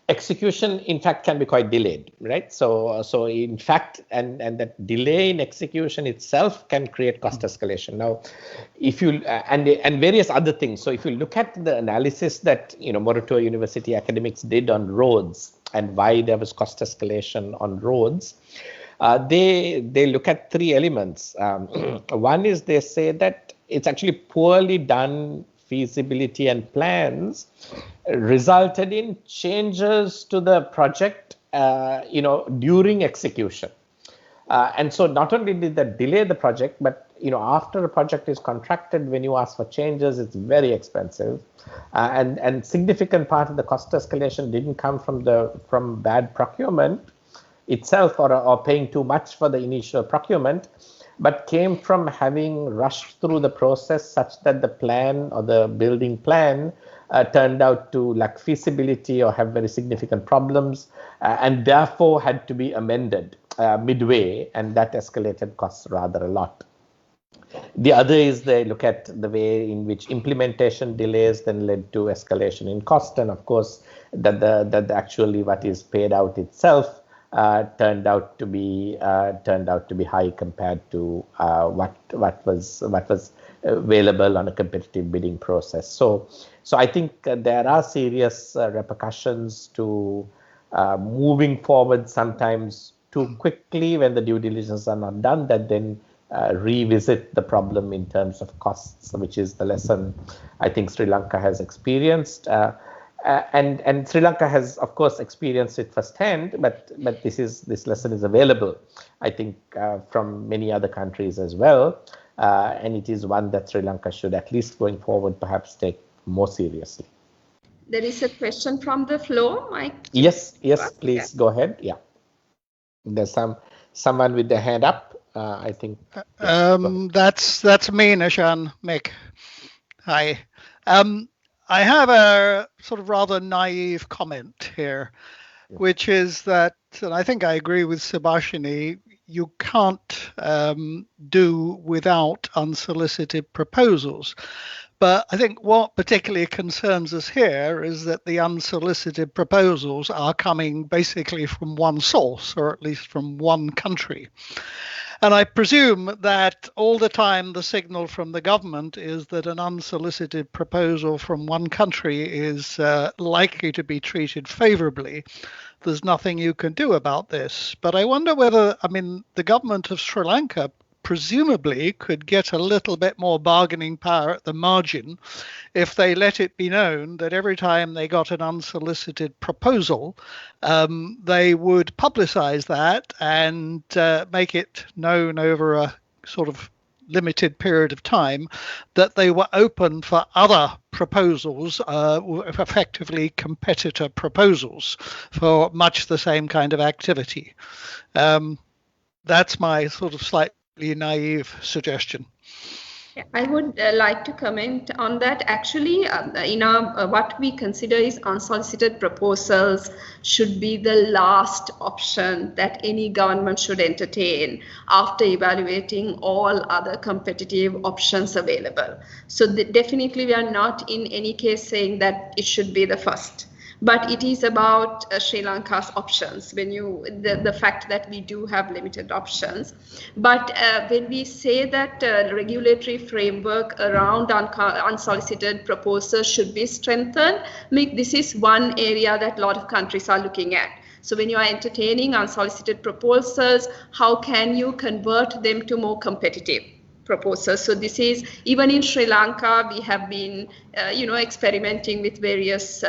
execution, in fact, can be quite delayed, right? So in fact, and that delay in execution itself can create cost escalation. Now, if you and various other things. So if you look at the analysis that Moratuwa University academics did on roads and why there was cost escalation on roads, they look at three elements. One is, they say that it's actually poorly done feasibility and plans resulted in changes to the project, during execution. And so not only did that delay the project, but after a project is contracted, when you ask for changes, it's very expensive, and significant part of the cost escalation didn't come from bad procurement itself or paying too much for the initial procurement, but came from having rushed through the process such that the plan or the building plan turned out to lack feasibility or have very significant problems, and therefore had to be amended midway, and that escalated costs rather a lot. The other is they look at the way in which implementation delays then led to escalation in cost, and of course that actually what is paid out itself turned out to be high compared to what was available on a competitive bidding process. So I think there are serious repercussions to moving forward sometimes too quickly when the due diligence are not done, that then revisit the problem in terms of costs, which is the lesson I think Sri Lanka has experienced. And Sri Lanka has, of course, experienced it firsthand, but this lesson is available, I think, from many other countries as well, and it is one that Sri Lanka should, at least going forward, perhaps take more seriously. There is a question from the floor, Mike. Yes, please go ahead. Yeah, there's someone with their hand up. I think. That's me, Nishan. Mick. Hi. I have a sort of rather naive comment here, which is that, and I think I agree with Subhashini, you can't do without unsolicited proposals. But I think what particularly concerns us here is that the unsolicited proposals are coming basically from one source, or at least from one country. And I presume that all the time the signal from the government is that an unsolicited proposal from one country is likely to be treated favorably. There's nothing you can do about this. But I wonder whether, I mean, the government of Sri Lanka presumably could get a little bit more bargaining power at the margin if they let it be known that every time they got an unsolicited proposal, they would publicize that and make it known over a sort of limited period of time that they were open for other proposals, effectively competitor proposals for much the same kind of activity. That's my sort of slightly naive suggestion. I would like to comment on that. Actually, in our what we consider is unsolicited proposals should be the last option that any government should entertain after evaluating all other competitive options available. So definitely we are not in any case saying that it should be the first. But it is about Sri Lanka's options, when the fact that we do have limited options. But when we say that regulatory framework around unsolicited proposals should be strengthened, this is one area that a lot of countries are looking at. So when you are entertaining unsolicited proposals, how can you convert them to more competitive proposals? So this is, even in Sri Lanka, we have been, experimenting with various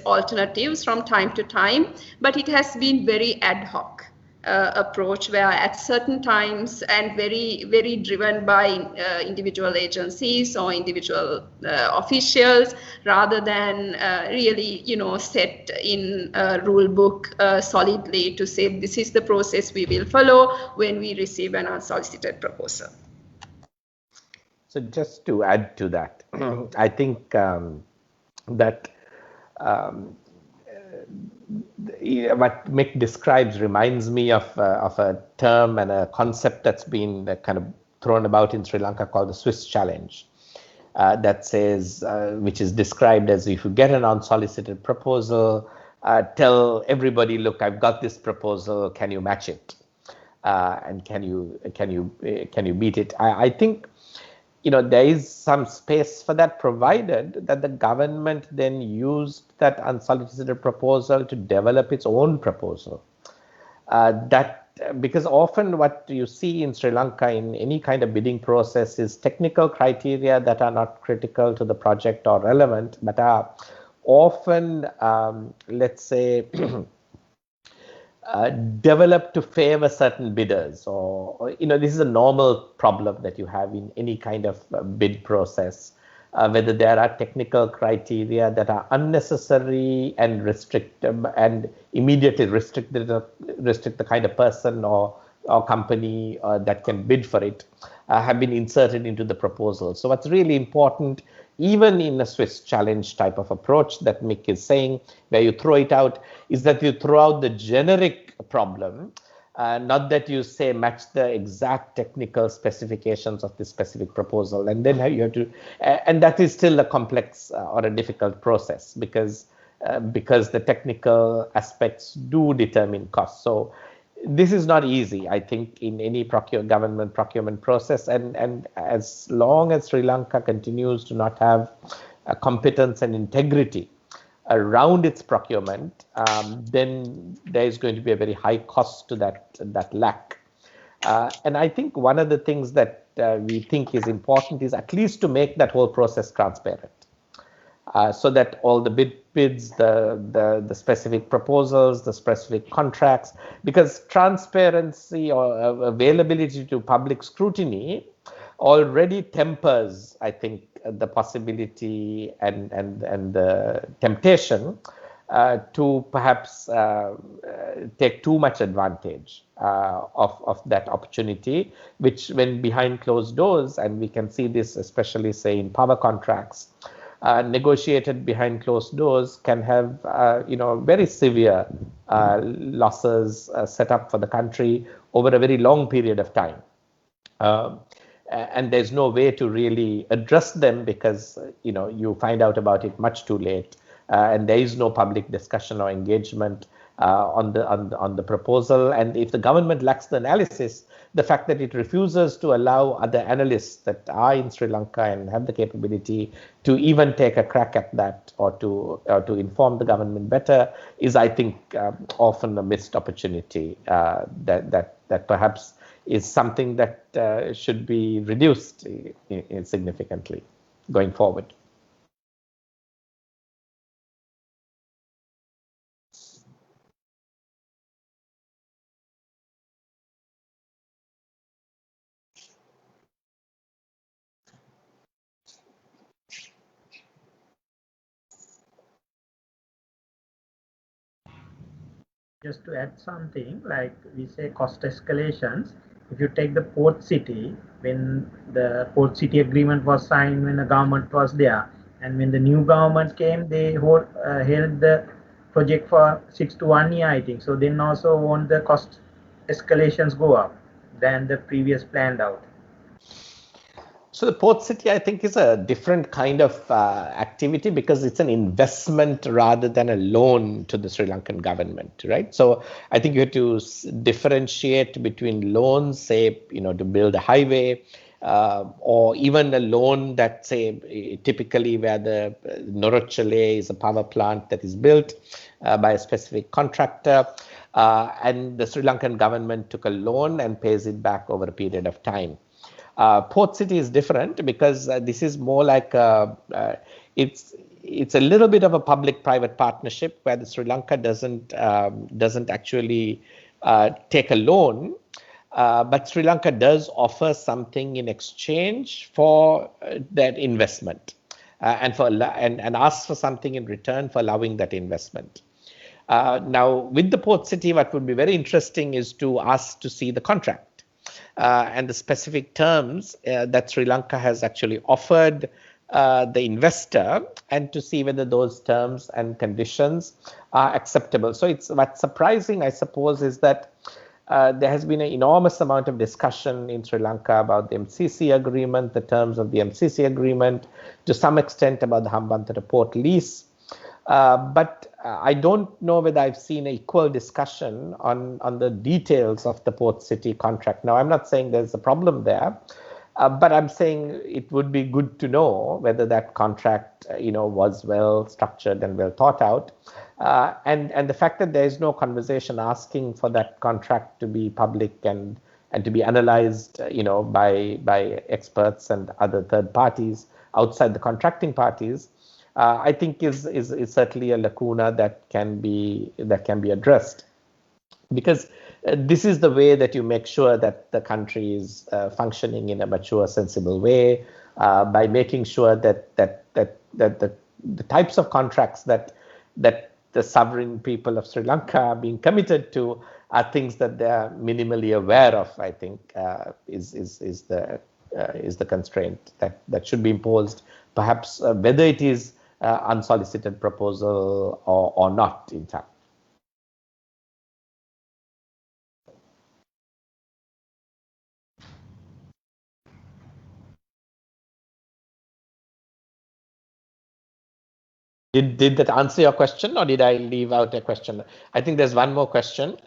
alternatives from time to time, but it has been very ad hoc approach, where at certain times and very, very driven by individual agencies or individual officials, rather than really, set in a rule book solidly to say this is the process we will follow when we receive an unsolicited proposal. So just to add to that, I think that what Mick describes reminds me of a term and a concept that's been kind of thrown about in Sri Lanka called the Swiss challenge. That says, which is described as, if you get an unsolicited proposal, tell everybody, look, I've got this proposal, can you match it? And can you beat it? I think, there is some space for that, provided that the government then used that unsolicited proposal to develop its own proposal. Because often what you see in Sri Lanka in any kind of bidding process is technical criteria that are not critical to the project or relevant, but are often, let's say, developed to favor certain bidders, or this is a normal problem that you have in any kind of bid process, whether there are technical criteria that are unnecessary and restrictive and immediately restrict the kind of person or company that can bid for it, have been inserted into the proposal. So what's really important, even in a Swiss challenge type of approach that Mick is saying, where you throw it out, is that you throw out the generic problem, not that you say match the exact technical specifications of the specific proposal. And then you have to, and that is still a complex or a difficult process, because the technical aspects do determine cost. So this is not easy, I think, in any government procurement process. And as long as Sri Lanka continues to not have competence and integrity around its procurement, then there is going to be a very high cost to that lack. And I think one of the things that we think is important is at least to make that whole process transparent, so that all the bids, the specific proposals, the specific contracts, because transparency or availability to public scrutiny already tempers, I think, the possibility and the temptation to perhaps take too much advantage of that opportunity, which when behind closed doors, and we can see this especially say in power contracts, negotiated behind closed doors can have very severe losses set up for the country over a very long period of time. And there's no way to really address them because you find out about it much too late, and there is no public discussion or engagement on the proposal. And if the government lacks the analysis, the fact that it refuses to allow other analysts that are in Sri Lanka and have the capability to even take a crack at that or to inform the government better is, I think, often a missed opportunity that perhaps is something that should be reduced significantly going forward. Just to add something, like we say cost escalations, if you take the port city, when the port city agreement was signed when the government was there, and when the new government came, they held the project for 6 to 1 year, I think. So then also won't the cost escalations go up than the previous planned out? So the port city, I think, is a different kind of activity because it's an investment rather than a loan to the Sri Lankan government, right? So I think you have to differentiate between loans, say, to build a highway, or even a loan that, say, typically where the Norochale is a power plant that is built by a specific contractor, and the Sri Lankan government took a loan and pays it back over a period of time. Port city is different because this is more like it's a little bit of a public-private partnership where the Sri Lanka doesn't actually take a loan, but Sri Lanka does offer something in exchange for that investment, and asks for something in return for allowing that investment. Now, with the port city, what would be very interesting is to ask to see the contract. And the specific terms that Sri Lanka has actually offered the investor, and to see whether those terms and conditions are acceptable. So what's surprising, I suppose, is that there has been an enormous amount of discussion in Sri Lanka about the MCC agreement, the terms of the MCC agreement, to some extent about the Hambantota port lease. But I don't know whether I've seen an equal discussion on the details of the port city contract. Now, I'm not saying there's a problem there, but I'm saying it would be good to know whether that contract, was well structured and well thought out. And the fact that there is no conversation asking for that contract to be public and to be analyzed, by experts and other third parties outside the contracting parties, I think is certainly a lacuna that can be addressed, because this is the way that you make sure that the country is functioning in a mature, sensible way, by making sure that the types of contracts that the sovereign people of Sri Lanka are being committed to are things that they are minimally aware of. I think is the constraint that should be imposed, perhaps whether it is unsolicited proposal or not, in fact. Did that answer your question, or did I leave out a question? I think there's one more question.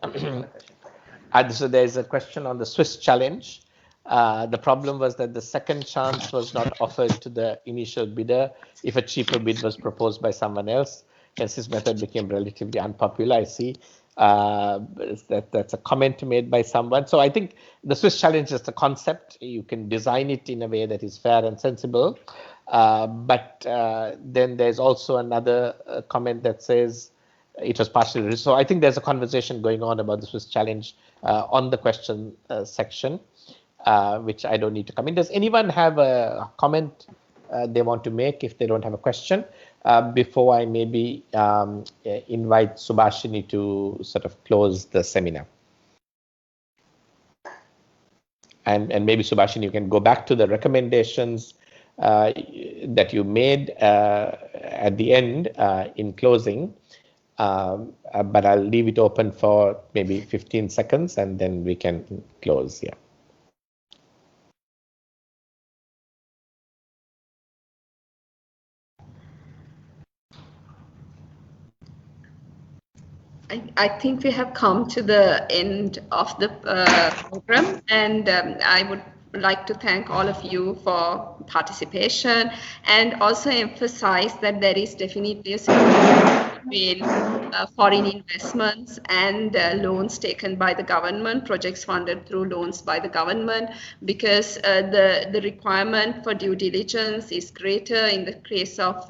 So there's a question on the Swiss challenge. The problem was that the second chance was not offered to the initial bidder if a cheaper bid was proposed by someone else. Hence, this method became relatively unpopular. I see that's a comment made by someone. So I think the Swiss challenge is the concept. You can design it in a way that is fair and sensible. But then there's also another comment that says it was partially. So I think there's a conversation going on about the Swiss challenge on the question section, which I don't need to come in. Does anyone have a comment they want to make if they don't have a question? before I maybe invite Subhashini to sort of close the seminar. And maybe Subhashini, you can go back to the recommendations that you made at the end in closing. But I'll leave it open for maybe 15 seconds and then we can close. Yeah. I think we have come to the end of the program, and I would like to thank all of you for participation and also emphasize that there is definitely a significance between foreign investments and loans taken by the government, projects funded through loans by the government, because the requirement for due diligence is greater in the case of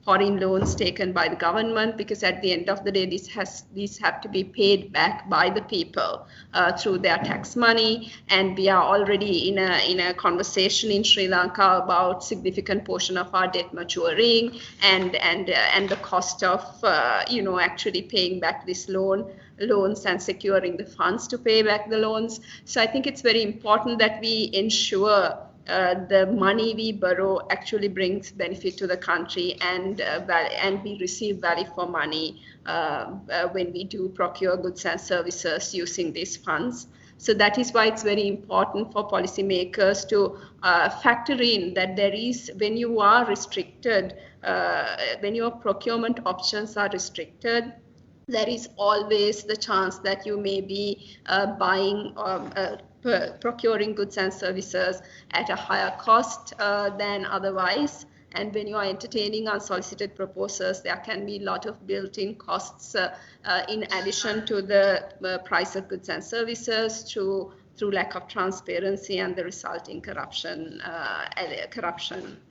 foreign loans taken by the government, because at the end of the day, these have to be paid back by the people through their tax money. And we are already in a conversation in Sri Lanka about significant portion of our debt maturing and the cost of actually paying back this loans and securing the funds to pay back the loans. So I think it's very important that we ensure the money we borrow actually brings benefit to the country, and we receive value for money when we do procure goods and services using these funds. So that is why it's very important for policymakers to factor in that there is, when you are restricted, when your procurement options are restricted, there is always the chance that you may be buying procuring goods and services at a higher cost than otherwise. And when you are entertaining unsolicited proposals, there can be a lot of built-in costs in addition to the price of goods and services through lack of transparency and the resulting corruption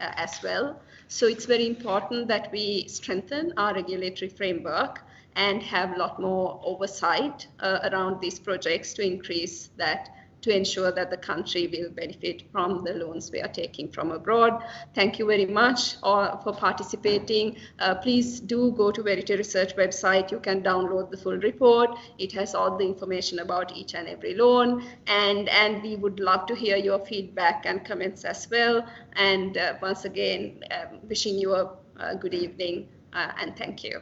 as well. So it's very important that we strengthen our regulatory framework and have a lot more oversight around these projects to increase that, to ensure that the country will benefit from the loans we are taking from abroad. Thank you very much for participating. Please do go to Verity Research website. You can download the full report. It has all the information about each and every loan. And we would love to hear your feedback and comments as well. And once again, wishing you a good evening and thank you.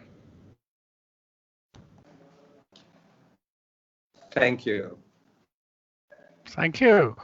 Thank you. Thank you.